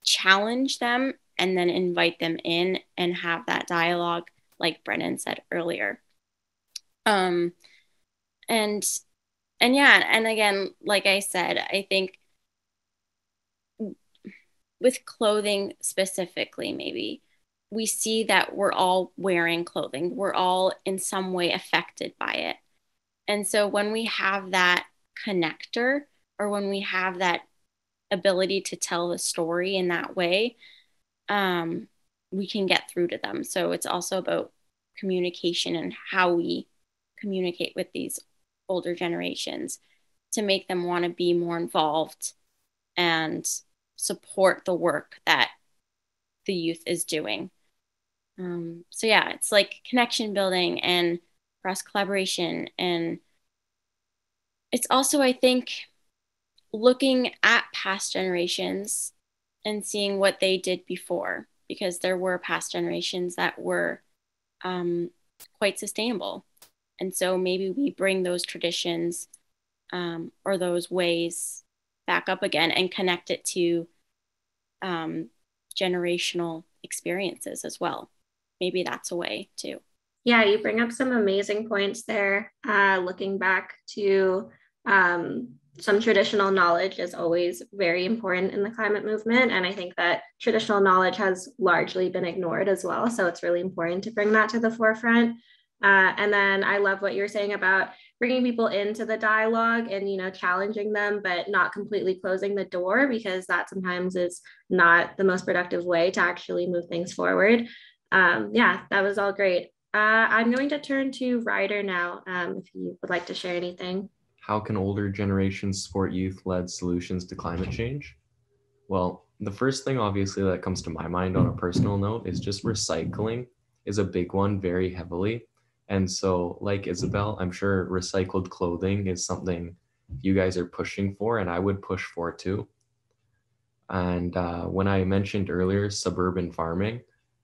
challenge them and then invite them in and have that dialogue, like Brennan said earlier. And yeah, and again, like I said, I think with clothing specifically, maybe we see that we're all wearing clothing. We're all in some way affected by it. And so when we have that connector, or when we have that ability to tell the story in that way, we can get through to them. So it's also about communication and how we communicate with these older generations to make them want to be more involved and support the work that the youth is doing. So yeah, it's like connection building and cross collaboration. And it's also, I think, looking at past generations and seeing what they did before, because there were past generations that were quite sustainable. And so maybe we bring those traditions or those ways back up again and connect it to generational experiences as well. Maybe that's a way too. Yeah, you bring up some amazing points there, looking back to some traditional knowledge is always very important in the climate movement. And I think that traditional knowledge has largely been ignored as well. So it's really important to bring that to the forefront. And then I love what you're saying about bringing people into the dialogue and, you know, challenging them, but not completely closing the door, because that sometimes is not the most productive way to actually move things forward. Yeah, that was all great. I'm going to turn to Ryder now, if you would like to share anything. How can older generations support youth-led solutions to climate change? Well, the first thing obviously that comes to my mind on a personal note is just recycling is a big one, very heavily. And so like Isabelle, I'm sure recycled clothing is something you guys are pushing for, and I would push for too. And when I mentioned earlier suburban farming,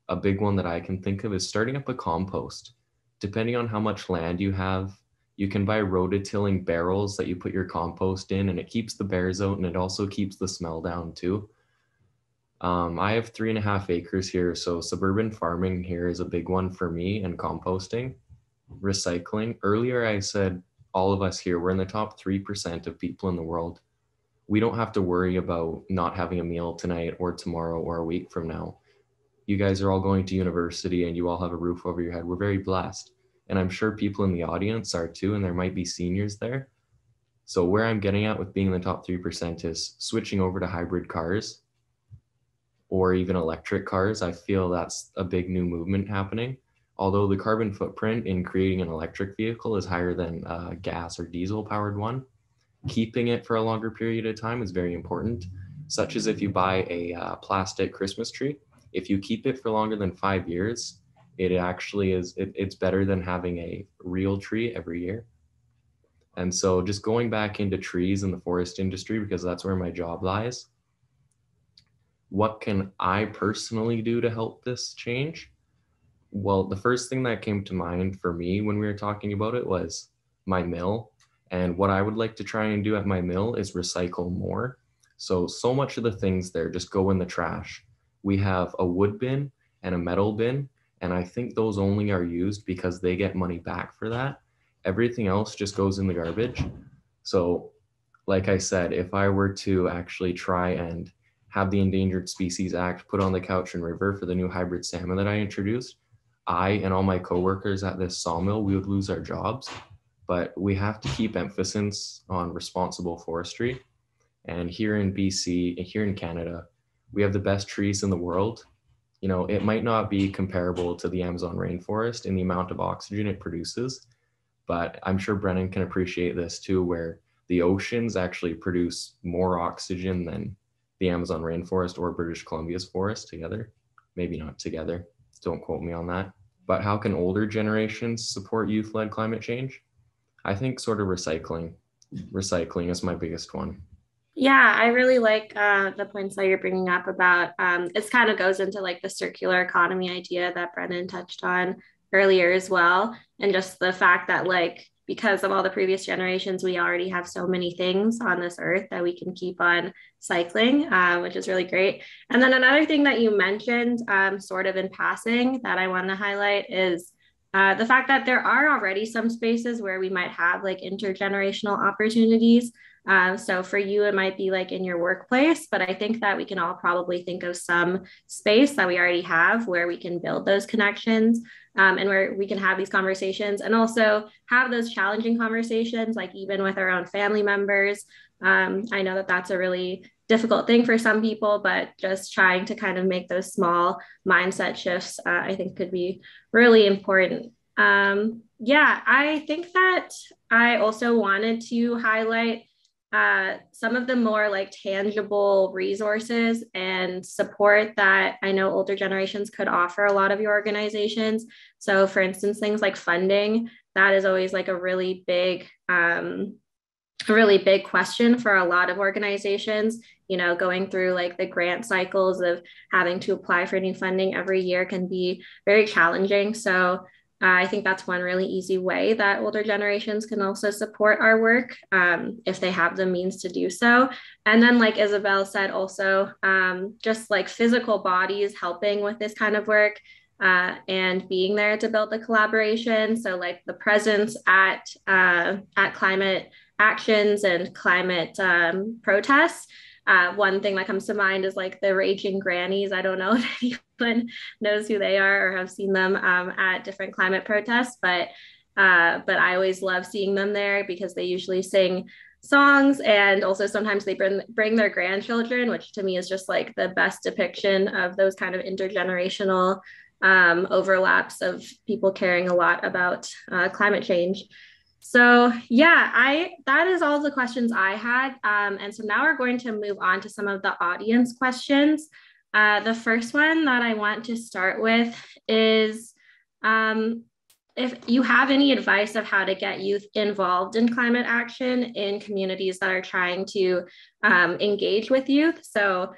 a big one that I can think of is starting up a compost. Depending on how much land you have, you can buy rototilling barrels that you put your compost in, and it keeps the bears out, and it also keeps the smell down too. I have 3.5 acres here, so suburban farming here is a big one for me, and composting. Recycling. Earlier I said all of us here, we're in the top 3% of people in the world. We don't have to worry about not having a meal tonight or tomorrow or a week from now. You guys are all going to university and you all have a roof over your head. We're very blessed. And I'm sure people in the audience are too, and there might be seniors there. So where I'm getting at with being in the top 3% is switching over to hybrid cars or even electric cars. I feel that's a big new movement happening. Although the carbon footprint in creating an electric vehicle is higher than a gas or diesel powered one, keeping it for a longer period of time is very important, such as if you buy a plastic Christmas tree. If you keep it for longer than 5 years, it actually is, it's better than having a real tree every year. And so just going back into trees in the forest industry, because that's where my job lies, what can I personally do to help this change? Well, the first thing that came to mind for me when we were talking about it was my mill. And what I would like to try and do at my mill is recycle more. So much of the things there just go in the trash. We have a wood bin and a metal bin, and I think those only are used because they get money back for that. Everything else just goes in the garbage. So like I said, if I were to actually try and have the Endangered Species Act put on the Cowichan River for the new hybrid salmon that I introduced, I and all my coworkers at this sawmill, we would lose our jobs. But we have to keep emphasis on responsible forestry. And here in BC, here in Canada, we have the best trees in the world. You know, it might not be comparable to the Amazon rainforest in the amount of oxygen it produces, but I'm sure Brennan can appreciate this too, where the oceans actually produce more oxygen than the Amazon rainforest or British Columbia's forest together. Maybe not together, don't quote me on that. But how can older generations support youth-led climate change? I think sort of recycling. Recycling is my biggest one. Yeah, I really like the points that you're bringing up about, it kind of goes into like the circular economy idea that Brennan touched on earlier as well. And just the fact that like, because of all the previous generations, we already have so many things on this earth that we can keep on cycling, which is really great. And then another thing that you mentioned sort of in passing that I want to highlight is the fact that there are already some spaces where we might have like intergenerational opportunities. So for you, it might be like in your workplace, but I think that we can all probably think of some space that we already have where we can build those connections and where we can have these conversations and also have those challenging conversations, like even with our own family members. I know that that's a really difficult thing for some people, but just trying to kind of make those small mindset shifts, I think could be really important. Yeah, I think that I also wanted to highlight some of the more like tangible resources and support that I know older generations could offer a lot of your organizations. So for instance, things like funding, that is always like a really big question for a lot of organizations. You know, going through like the grant cycles of having to apply for new funding every year can be very challenging. So I think that's one really easy way that older generations can also support our work if they have the means to do so. And then like Isabelle said, also just like physical bodies helping with this kind of work and being there to build the collaboration. So like the presence at climate actions and climate protests. One thing that comes to mind is like the Raging Grannies. I don't know if anyone knows who they are or have seen them at different climate protests, but I always love seeing them there because they usually sing songs, and also sometimes they bring their grandchildren, which to me is just like the best depiction of those kind of intergenerational overlaps of people caring a lot about climate change. So yeah, that is all the questions I had. And so now we're going to move on to some of the audience questions. The first one that I want to start with is if you have any advice of how to get youth involved in climate action in communities that are trying to engage with youth. So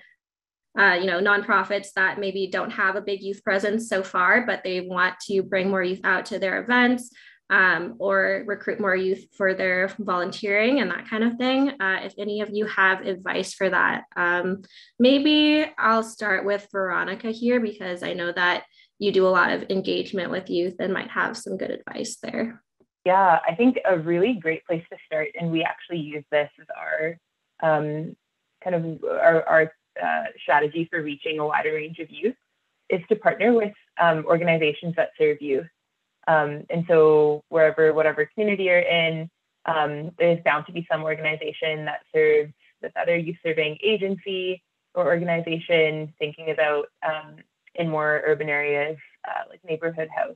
nonprofits that maybe don't have a big youth presence so far, but they want to bring more youth out to their events, or recruit more youth for their volunteering and that kind of thing. If any of you have advice for that, maybe I'll start with Veronica here, because I know that you do a lot of engagement with youth and might have some good advice there. Yeah, I think a really great place to start, and we actually use this as our our strategy for reaching a wider range of youth, is to partner with organizations that serve youth. And so whatever community you're in, there's bound to be some organization that serves this other youth serving agency or organization, thinking about in more urban areas, like neighborhood house,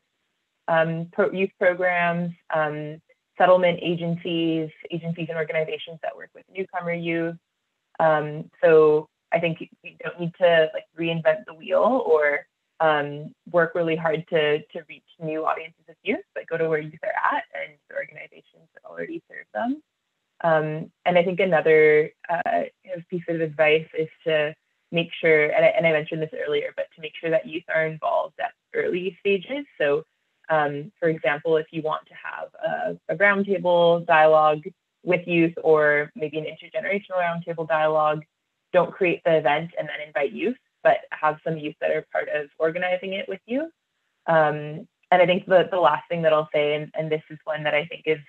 youth programs, settlement agencies and organizations that work with newcomer youth. So I think you don't need to like reinvent the wheel or work really hard to reach new audiences of youth, but go to where youth are at and the organizations that already serve them. And I think another piece of advice is to make sure, and I mentioned this earlier, but to make sure that youth are involved at early stages. So for example, if you want to have a roundtable dialogue with youth, or maybe an intergenerational roundtable dialogue, don't create the event and then invite youth, but have some youth that are part of organizing it with you. And I think the last thing that I'll say, and this is one that I think is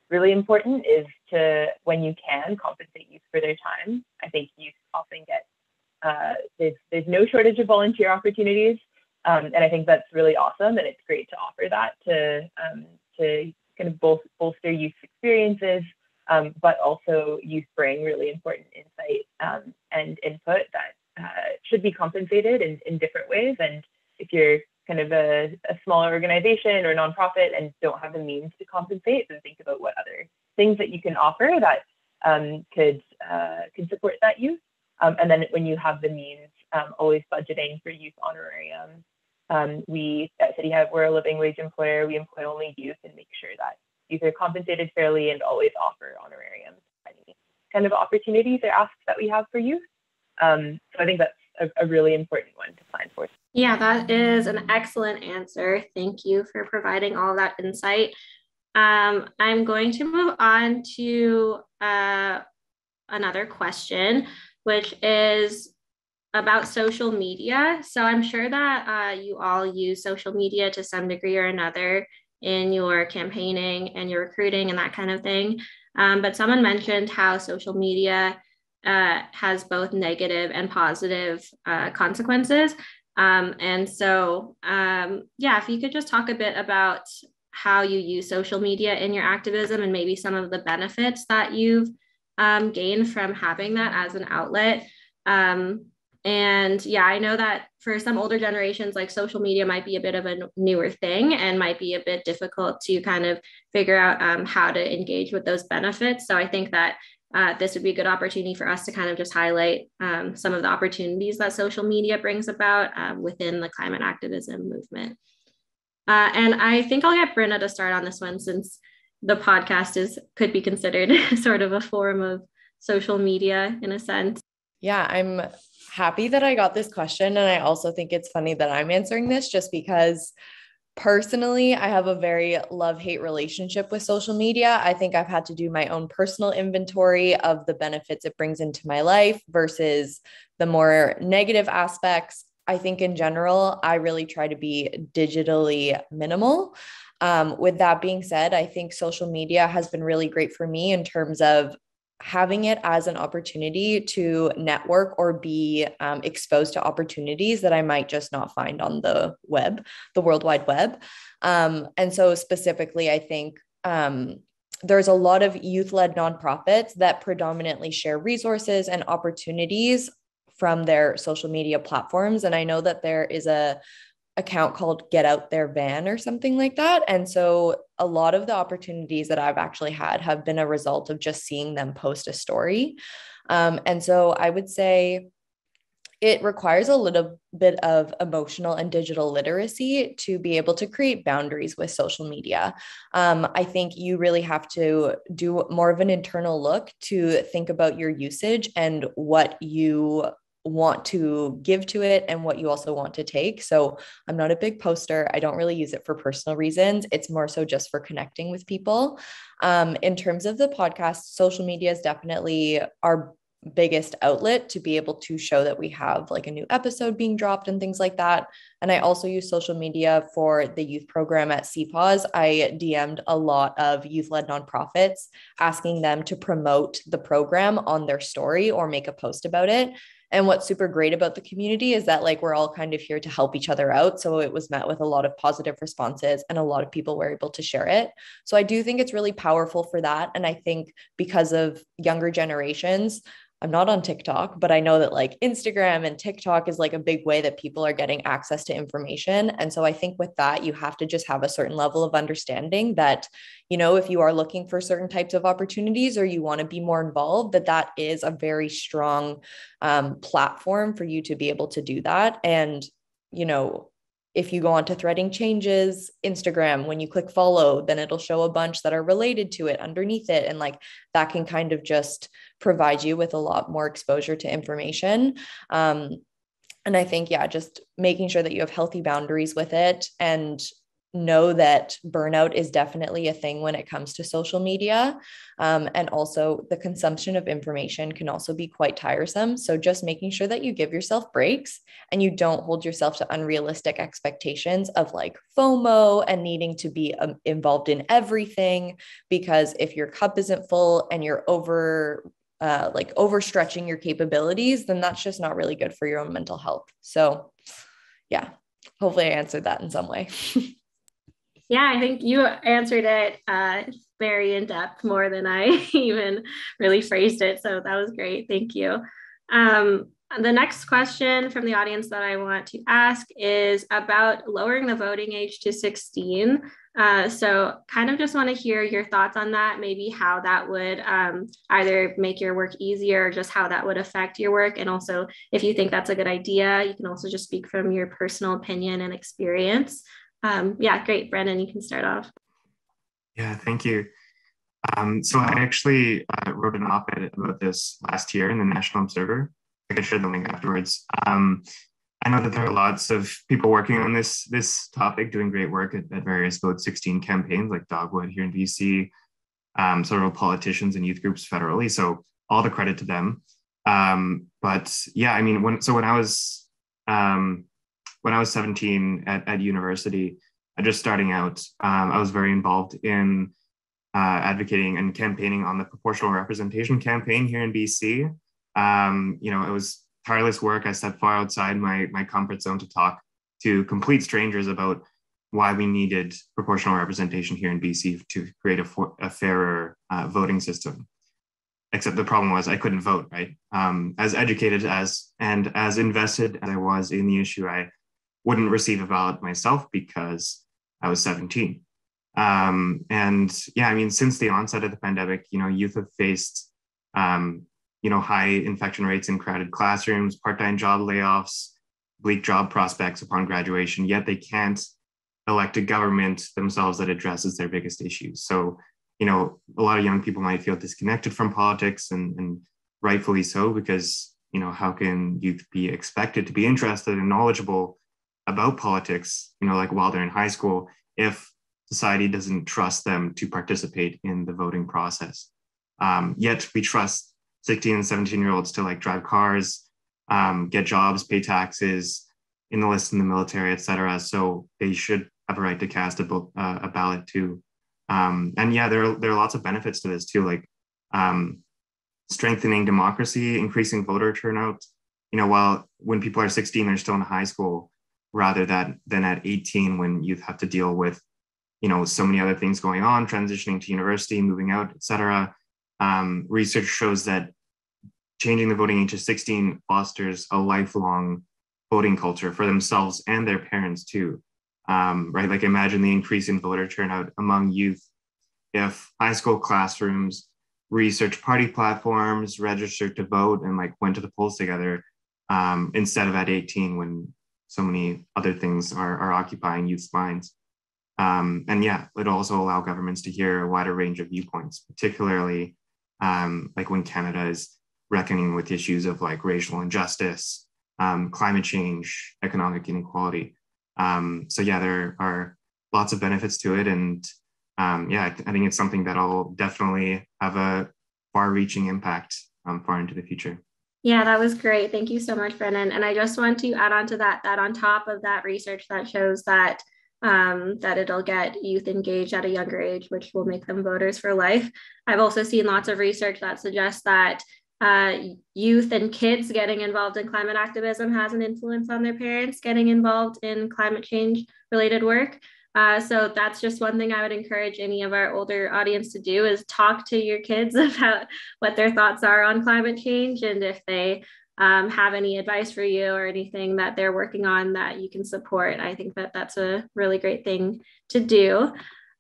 really important, is to, when you can, compensate youth for their time. I think youth often get, there's no shortage of volunteer opportunities. And I think that's really awesome. And it's great to offer that to kind of bolster youth experiences, but also youth bring really important insight and input that should be compensated in different ways. And if you're kind of a smaller organization or nonprofit and don't have the means to compensate, then think about what other things that you can offer that could support that youth. And then when you have the means, always budgeting for youth honorarium. We at City Hub, we're a living wage employer. We employ only youth and make sure that youth are compensated fairly, and always offer honorariums for any kind of opportunities or asks that we have for youth. So I think that's a really important one to plan for. Yeah, that is an excellent answer. Thank you for providing all that insight. I'm going to move on to another question, which is about social media. So I'm sure that you all use social media to some degree or another in your campaigning and your recruiting and that kind of thing. But someone mentioned how social media has both negative and positive consequences. And so, if you could just talk a bit about how you use social media in your activism and maybe some of the benefits that you've gained from having that as an outlet. I know that for some older generations, like social media might be a bit of a newer thing and might be a bit difficult to kind of figure out how to engage with those benefits. So I think that this would be a good opportunity for us to kind of just highlight some of the opportunities that social media brings about within the climate activism movement. And I think I'll get Brenna to start on this one, since the podcast could be considered sort of a form of social media in a sense. Yeah, I'm happy that I got this question. And I also think it's funny that I'm answering this, just because personally, I have a very love-hate relationship with social media. I think I've had to do my own personal inventory of the benefits it brings into my life versus the more negative aspects. I think in general, I really try to be digitally minimal. With that being said, I think social media has been really great for me in terms of having it as an opportunity to network or be exposed to opportunities that I might just not find on the web, the World Wide Web. And so specifically, I think there's a lot of youth-led nonprofits that predominantly share resources and opportunities from their social media platforms. And I know that there is a account called Get Out There Van or something like that. And so a lot of the opportunities that I've actually had have been a result of just seeing them post a story. And so I would say it requires a little bit of emotional and digital literacy to be able to create boundaries with social media. I think you really have to do more of an internal look to think about your usage and what you want to give to it and what you also want to take. So I'm not a big poster. I don't really use it for personal reasons. It's more so just for connecting with people. In terms of the podcast, social media is definitely our biggest outlet to be able to show that we have like a new episode being dropped and things like that. And I also use social media for the youth program at CPAWS. I DM'd a lot of youth-led nonprofits asking them to promote the program on their story or make a post about it. And what's super great about the community is that like we're all kind of here to help each other out. So it was met with a lot of positive responses and a lot of people were able to share it. So I do think it's really powerful for that. And I think because of younger generations, I'm not on TikTok, but I know that like Instagram and TikTok is like a big way that people are getting access to information. And so I think with that, you have to just have a certain level of understanding that, you know, if you are looking for certain types of opportunities or you want to be more involved, that is a very strong platform for you to be able to do that. And, you know, if you go on to Threading Changes Instagram, when you click follow, then it'll show a bunch that are related to it underneath it. And like that can kind of just provide you with a lot more exposure to information. And I think, yeah, just making sure that you have healthy boundaries with it and know that burnout is definitely a thing when it comes to social media. And also the consumption of information can also be quite tiresome. So just making sure that you give yourself breaks and you don't hold yourself to unrealistic expectations of like FOMO and needing to be involved in everything. Because if your cup isn't full and you're overstretching your capabilities, then that's just not really good for your own mental health. So yeah, hopefully I answered that in some way. Yeah, I think you answered it very in depth, more than I even really phrased it. So that was great. Thank you. The next question from the audience that I want to ask is about lowering the voting age to 16. So kind of just want to hear your thoughts on that, maybe how that would either make your work easier or just how that would affect your work. And also if you think that's a good idea, you can also just speak from your personal opinion and experience. Yeah, great. Brennan, you can start off. Yeah, thank you. So I actually wrote an op-ed about this last year in the National Observer. I can share the link afterwards. I know that there are lots of people working on this topic, doing great work at various Vote 16 campaigns like Dogwood here in BC, several politicians and youth groups federally. So all the credit to them. But yeah, I mean, when I was 17 at university, just starting out, I was very involved in advocating and campaigning on the proportional representation campaign here in BC. It was tireless work. I stepped far outside my comfort zone to talk to complete strangers about why we needed proportional representation here in BC to create a fairer voting system. Except the problem was I couldn't vote, right? As educated and as invested as I was in the issue, I wouldn't receive a ballot myself because I was 17. And yeah, I mean, since the onset of the pandemic, youth have faced, high infection rates in crowded classrooms, part-time job layoffs, bleak job prospects upon graduation, yet they can't elect a government themselves that addresses their biggest issues. So, a lot of young people might feel disconnected from politics and rightfully so, because, how can youth be expected to be interested and knowledgeable about politics, like while they're in high school, if society doesn't trust them to participate in the voting process. Yet we trust 16 and 17-year-olds to like drive cars, get jobs, pay taxes, enlist in the military, etc. So they should have a right to cast a ballot too. And yeah, there are lots of benefits to this too, like strengthening democracy, increasing voter turnout. While when people are 16, they're still in high school, rather than at 18 when youth have to deal with, so many other things going on, transitioning to university, moving out, etc. Research shows that changing the voting age to 16 fosters a lifelong voting culture for themselves and their parents too. Right? Like imagine the increase in voter turnout among youth if high school classrooms research party platforms, registered to vote, and like went to the polls together instead of at 18 when so many other things are occupying youth's minds. And yeah, it'll also allow governments to hear a wider range of viewpoints, particularly like when Canada is reckoning with issues of like racial injustice, climate change, economic inequality. So yeah, there are lots of benefits to it. And yeah, I think it's something that'll definitely have a far-reaching impact far into the future. Yeah, that was great. Thank you so much, Brennan. And I just want to add on to that on top of that research that shows that that it'll get youth engaged at a younger age, which will make them voters for life. I've also seen lots of research that suggests that youth and kids getting involved in climate activism has an influence on their parents getting involved in climate change related work. So that's just one thing I would encourage any of our older audience to do is talk to your kids about what their thoughts are on climate change, and if they have any advice for you or anything that they're working on that you can support. I think that that's a really great thing to do.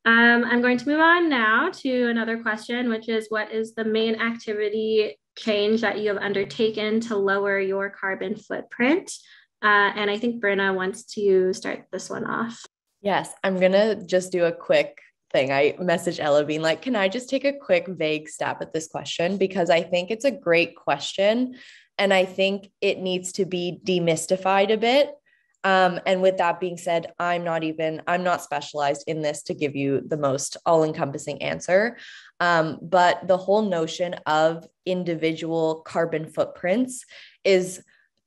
I'm going to move on now to another question, which is, what is the main activity change that you have undertaken to lower your carbon footprint? And I think Brenna wants to start this one off. Yes, I'm going to just do a quick thing. I messaged Ella being like, can I just take a quick vague stab at this question? Because I think it's a great question. And I think it needs to be demystified a bit. And with that being said, I'm not specialized in this to give you the most all-encompassing answer. But the whole notion of individual carbon footprints is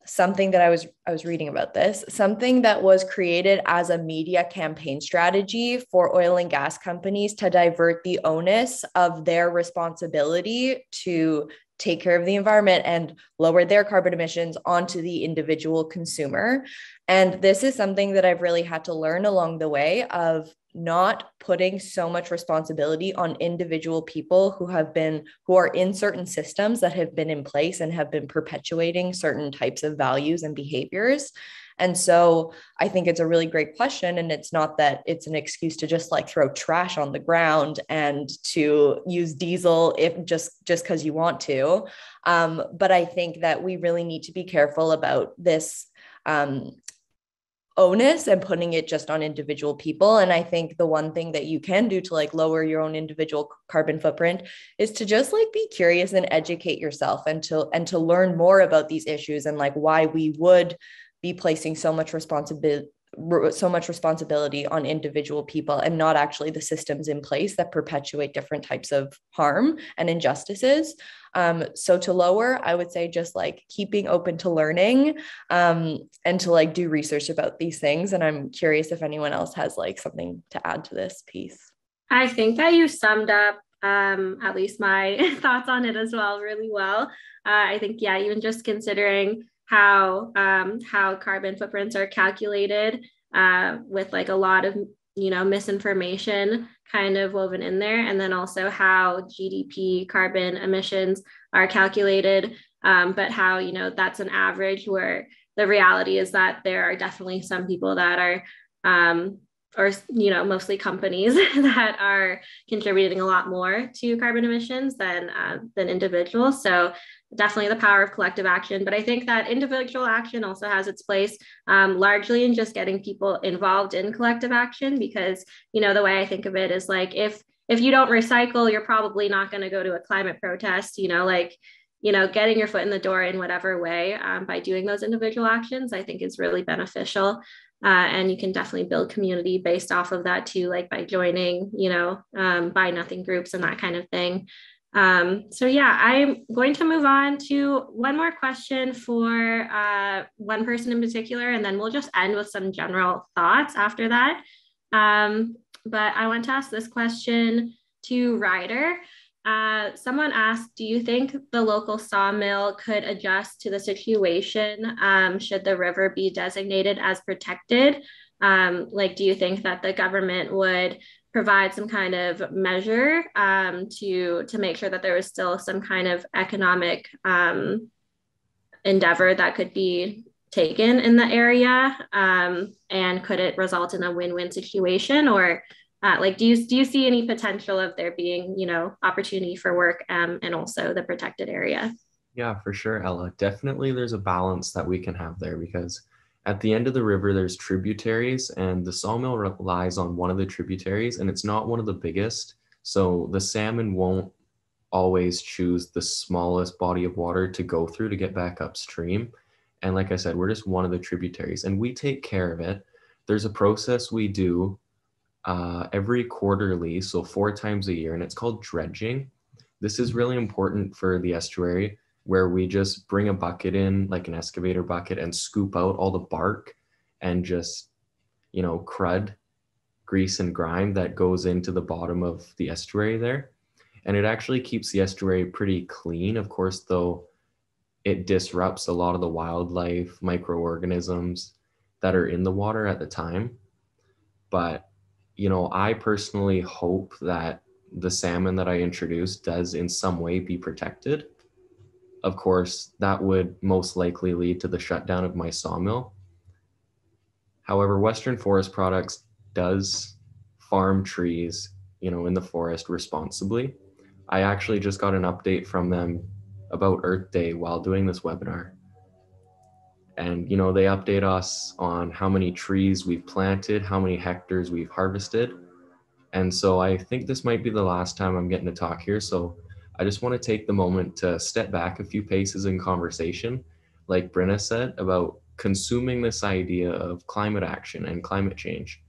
something that I was reading about this, something that was created as a media campaign strategy for oil and gas companies to divert the onus of their responsibility to take care of the environment and lower their carbon emissions onto the individual consumer. And this is something that I've really had to learn along the way of not putting so much responsibility on individual people who are in certain systems that have been in place and have been perpetuating certain types of values and behaviors. And so I think it's a really great question. And it's not that it's an excuse to just like throw trash on the ground and to use diesel if just because you want to. But I think that we really need to be careful about this onus and putting it just on individual people. And I think the one thing that you can do to like lower your own individual carbon footprint is to just like be curious and educate yourself and to learn more about these issues and like why we would be placing so much responsibility on individual people and not actually the systems in place that perpetuate different types of harm and injustices. So to lower, I would say just like keeping open to learning and to like do research about these things. And I'm curious if anyone else has like something to add to this piece. I think that you summed up at least my thoughts on it as well really well. I think, yeah, even just considering how carbon footprints are calculated with like a lot of misinformation kind of woven in there, and then also how GDP carbon emissions are calculated, but how that's an average, where the reality is that there are definitely some people that are or mostly companies that are contributing a lot more to carbon emissions than individuals. So definitely the power of collective action. But I think that individual action also has its place, largely in just getting people involved in collective action, because the way I think of it is like if you don't recycle, you're probably not going to go to a climate protest. Getting your foot in the door in whatever way by doing those individual actions, I think is really beneficial. And you can definitely build community based off of that too, like by joining, buy nothing groups and that kind of thing. So yeah, I'm going to move on to one more question for one person in particular, and then we'll just end with some general thoughts after that. But I want to ask this question to Ryder. Someone asked, do you think the local sawmill could adjust to the situation should the river be designated as protected? Like, do you think that the government would provide some kind of measure to make sure that there is still some kind of economic endeavor that could be taken in the area? And could it result in a win-win situation? Or like, do you see any potential of there being, you know, opportunity for work and also the protected area? Yeah, for sure, Ella. Definitely there's a balance that we can have there, because at the end of the river, there's tributaries, and the sawmill relies on one of the tributaries, and it's not one of the biggest. So the salmon won't always choose the smallest body of water to go through to get back upstream. And like I said, we're just one of the tributaries, and we take care of it. There's a process we do every quarterly, so 4 times a year, and it's called dredging. This is really important for the estuary, where we just bring a bucket in, like an excavator bucket, and scoop out all the bark and just, you know, crud, grease and grime that goes into the bottom of the estuary there. And it actually keeps the estuary pretty clean. Of course, though, it disrupts a lot of the wildlife, microorganisms that are in the water at the time. But, you know, I personally hope that the salmon that I introduced does in some way be protected. Of course, that would most likely lead to the shutdown of my sawmill. However, Western Forest Products does farm trees, you know, in the forest responsibly. I actually just got an update from them about Earth Day while doing this webinar. And, you know, they update us on how many trees we've planted, how many hectares we've harvested. And so I think this might be the last time I'm getting to talk here. So I just want to take the moment to step back a few paces in conversation, like Brenna said, about consuming this idea of climate action and climate change.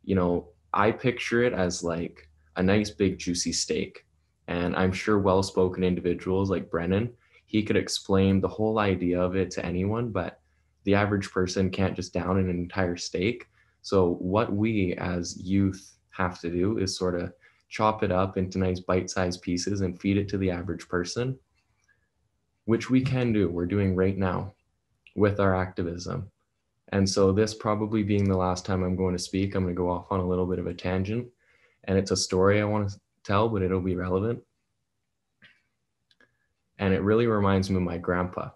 You know, I picture it as like a nice big juicy steak. And I'm sure well-spoken individuals like Brennan, he could explain the whole idea of it to anyone, but the average person can't just down an entire steak. So what we as youth have to do is sort of chop it up into nice bite-sized pieces and feed it to the average person, which we can do. We're doing right now with our activism. And so this probably being the last time I'm going to speak, I'm going to go off on a little bit of a tangent. And it's a story I want to tell, but it'll be relevant. And it really reminds me of my grandpa.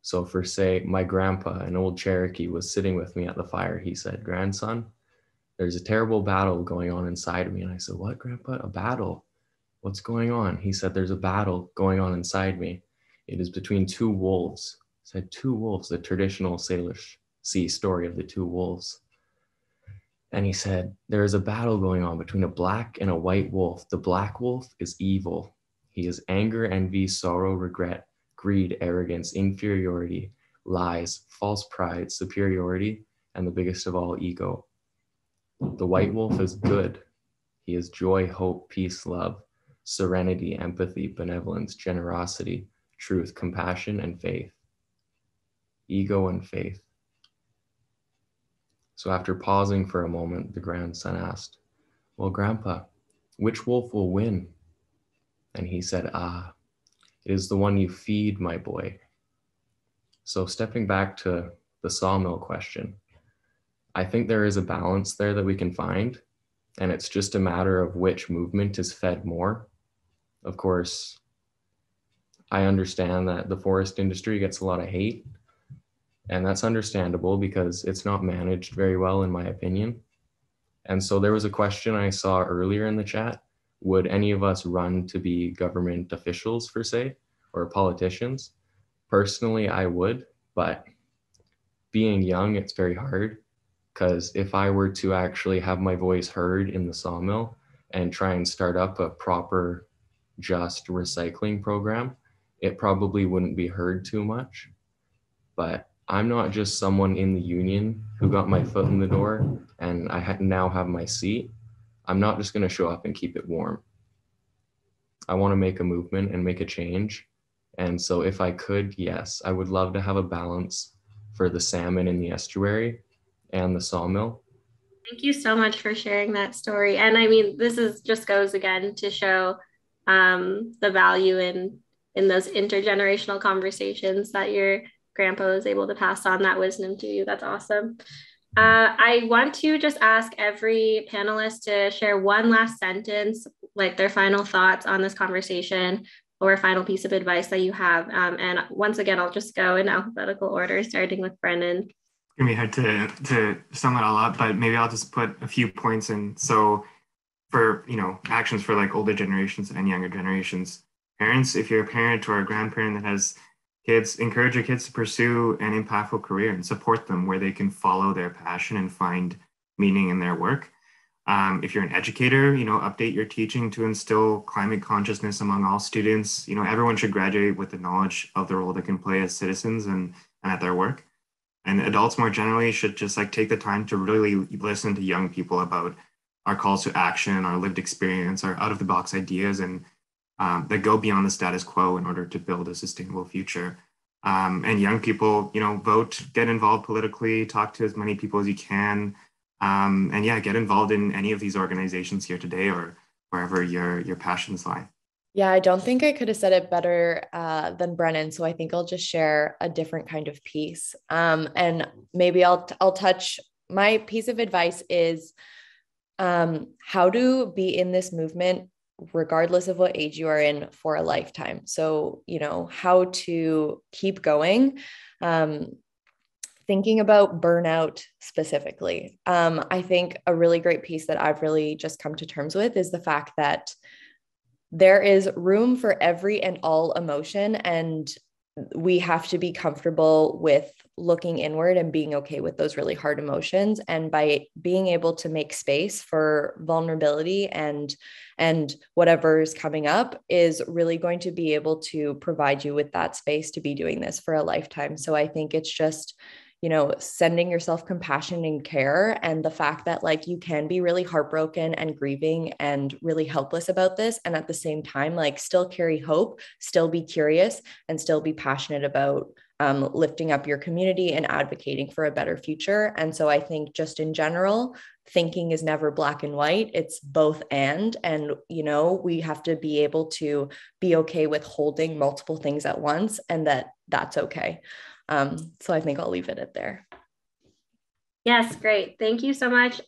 So for say, my grandpa, an old Cherokee, was sitting with me at the fire. He said, "Grandson, there's a terrible battle going on inside of me." And I said, "What, Grandpa? A battle? What's going on?" He said, "There's a battle going on inside me. It is between 2 wolves." I said, 2 wolves, the traditional Salish Sea story of the 2 wolves. And he said, "There is a battle going on between a black and a white wolf. The black wolf is evil. He is anger, envy, sorrow, regret, greed, arrogance, inferiority, lies, false pride, superiority, and the biggest of all, ego. The white wolf is good. He is joy, hope, peace, love, serenity, empathy, benevolence, generosity, truth, compassion, and faith." Ego and faith. So after pausing for a moment, the grandson asked, "Well, Grandpa, which wolf will win?" And he said, "It is the one you feed, my boy." So stepping back to the sawmill question, I think there is a balance there that we can find, and it's just a matter of which movement is fed more. Of course, I understand that the forest industry gets a lot of hate, and that's understandable because it's not managed very well, in my opinion. And so there was a question I saw earlier in the chat: would any of us run to be government officials, per se, or politicians? Personally, I would, but being young, it's very hard, because if I were to actually have my voice heard in the sawmill and try and start up a proper, just recycling program, it probably wouldn't be heard too much. But I'm not just someone in the union who got my foot in the door and I now have my seat. I'm not just going to show up and keep it warm. I want to make a movement and make a change. And so if I could, yes, I would love to have a balance for the salmon in the estuary and the sawmill. Thank you so much for sharing that story. And I mean, this is just goes again to show the value in those intergenerational conversations that your grandpa was able to pass on that wisdom to you. That's awesome. I want to just ask every panelist to share one last sentence, like their final thoughts on this conversation or a final piece of advice that you have. And once again, I'll just go in alphabetical order, starting with Brennan. It's gonna be hard to sum it all up, but maybe I'll just put a few points in. So for, actions for like older generations and younger generations, parents, if you're a parent or a grandparent that has kids, encourage your kids to pursue an impactful career and support them where they can follow their passion and find meaning in their work. If you're an educator, update your teaching to instill climate consciousness among all students. Everyone should graduate with the knowledge of the role they can play as citizens and at their work. And adults more generally should just like take the time to really listen to young people about our calls to action, our lived experience, our out of the box ideas, and that go beyond the status quo in order to build a sustainable future. And young people, vote, get involved politically, talk to as many people as you can. And yeah, get involved in any of these organizations here today or wherever your passions lie. Yeah, I don't think I could have said it better than Brennan. So I think I'll just share a different kind of piece. And maybe I'll touch, my piece of advice is how to be in this movement, regardless of what age you are in, for a lifetime. So, how to keep going. Thinking about burnout specifically. I think a really great piece that I've really just come to terms with is the fact that there is room for every and all emotion, and we have to be comfortable with looking inward and being okay with those really hard emotions. And by being able to make space for vulnerability and whatever's coming up is really going to be able to provide you with that space to be doing this for a lifetime. So I think it's just, sending yourself compassion and care, and the fact that like you can be really heartbroken and grieving and really helpless about this. And at the same time, like still carry hope, still be curious, and still be passionate about lifting up your community and advocating for a better future. And so I think just in general, thinking is never black and white. It's both and we have to be able to be okay with holding multiple things at once, and that's okay. So I think I'll leave it at there. Yes, great. Thank you so much.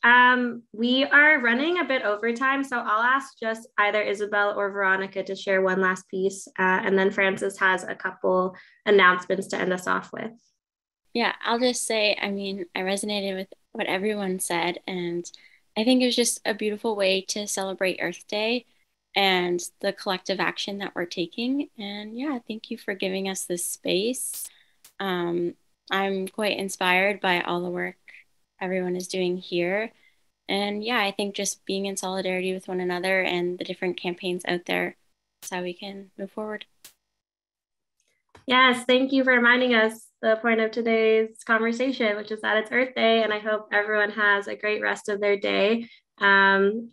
We are running a bit over time, so I'll ask just either Isabelle or Veronica to share one last piece, and then Frances has a couple announcements to end us off with. Yeah, I'll just say, I resonated with what everyone said, and I think it was just a beautiful way to celebrate Earth Day and the collective action that we're taking. And yeah, thank you for giving us this space. I'm quite inspired by all the work everyone is doing here. And yeah, I think just being in solidarity with one another and the different campaigns out there is how we can move forward. Yes, thank you for reminding us the point of today's conversation, which is that it's Earth Day, and I hope everyone has a great rest of their day. And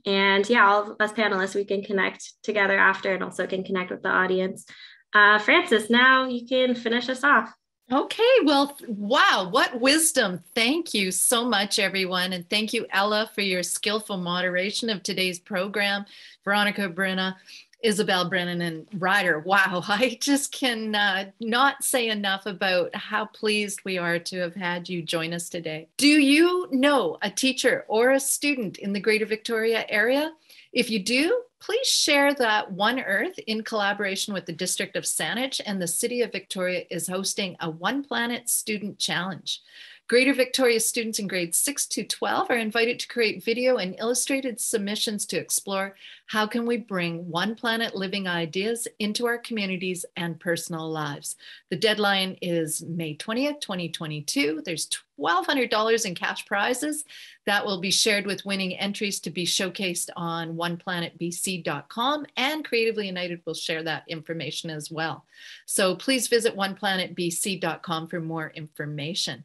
yeah, all of us panelists, we can connect together after and also can connect with the audience. Frances, now you can finish us off. Okay, well, wow, what wisdom. Thank you so much, everyone. And thank you, Ella, for your skillful moderation of today's program. Veronica, Brenna, Isabelle, Brennan, and Ryder. Wow, I just can not say enough about how pleased we are to have had you join us today. Do you know a teacher or a student in the Greater Victoria area? If you do, please share that One Earth, in collaboration with the District of Saanich and the City of Victoria, is hosting a One Planet Student Challenge. Greater Victoria students in grades 6 to 12 are invited to create video and illustrated submissions to explore how can we bring One Planet living ideas into our communities and personal lives. The deadline is May 20th, 2022. There's $1,200 in cash prizes that will be shared with winning entries to be showcased on oneplanetbc.com, and Creatively United will share that information as well. So please visit oneplanetbc.com for more information.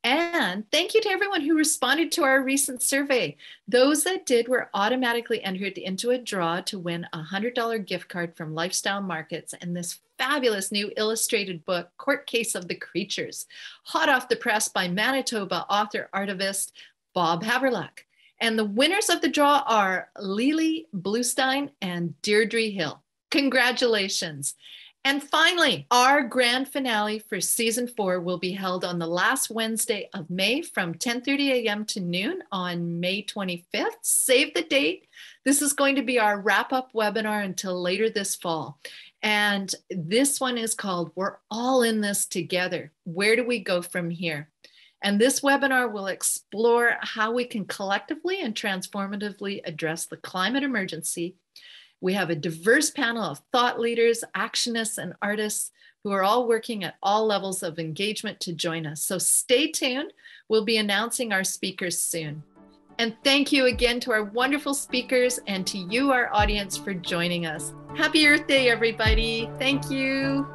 And thank you to everyone who responded to our recent survey. Those that did were automatically entered into a draw to win a $100 gift card from Lifestyle Markets and this fabulous new illustrated book, Court Case of the Creatures, hot off the press by Manitoba author artivist Bob Haverluck. And the winners of the draw are Lily Bluestein and Deirdre Hill. Congratulations. And finally, our grand finale for season 4 will be held on the last Wednesday of May from 10:30 a.m. to noon on May 25th. Save the date. This is going to be our wrap-up webinar until later this fall. And this one is called We're All in This Together. Where do we go from here? And this webinar will explore how we can collectively and transformatively address the climate emergency. We have a diverse panel of thought leaders, actionists, and artists who are all working at all levels of engagement to join us. So stay tuned. We'll be announcing our speakers soon. And thank you again to our wonderful speakers and to you, our audience, for joining us. Happy Earth Day, everybody. Thank you.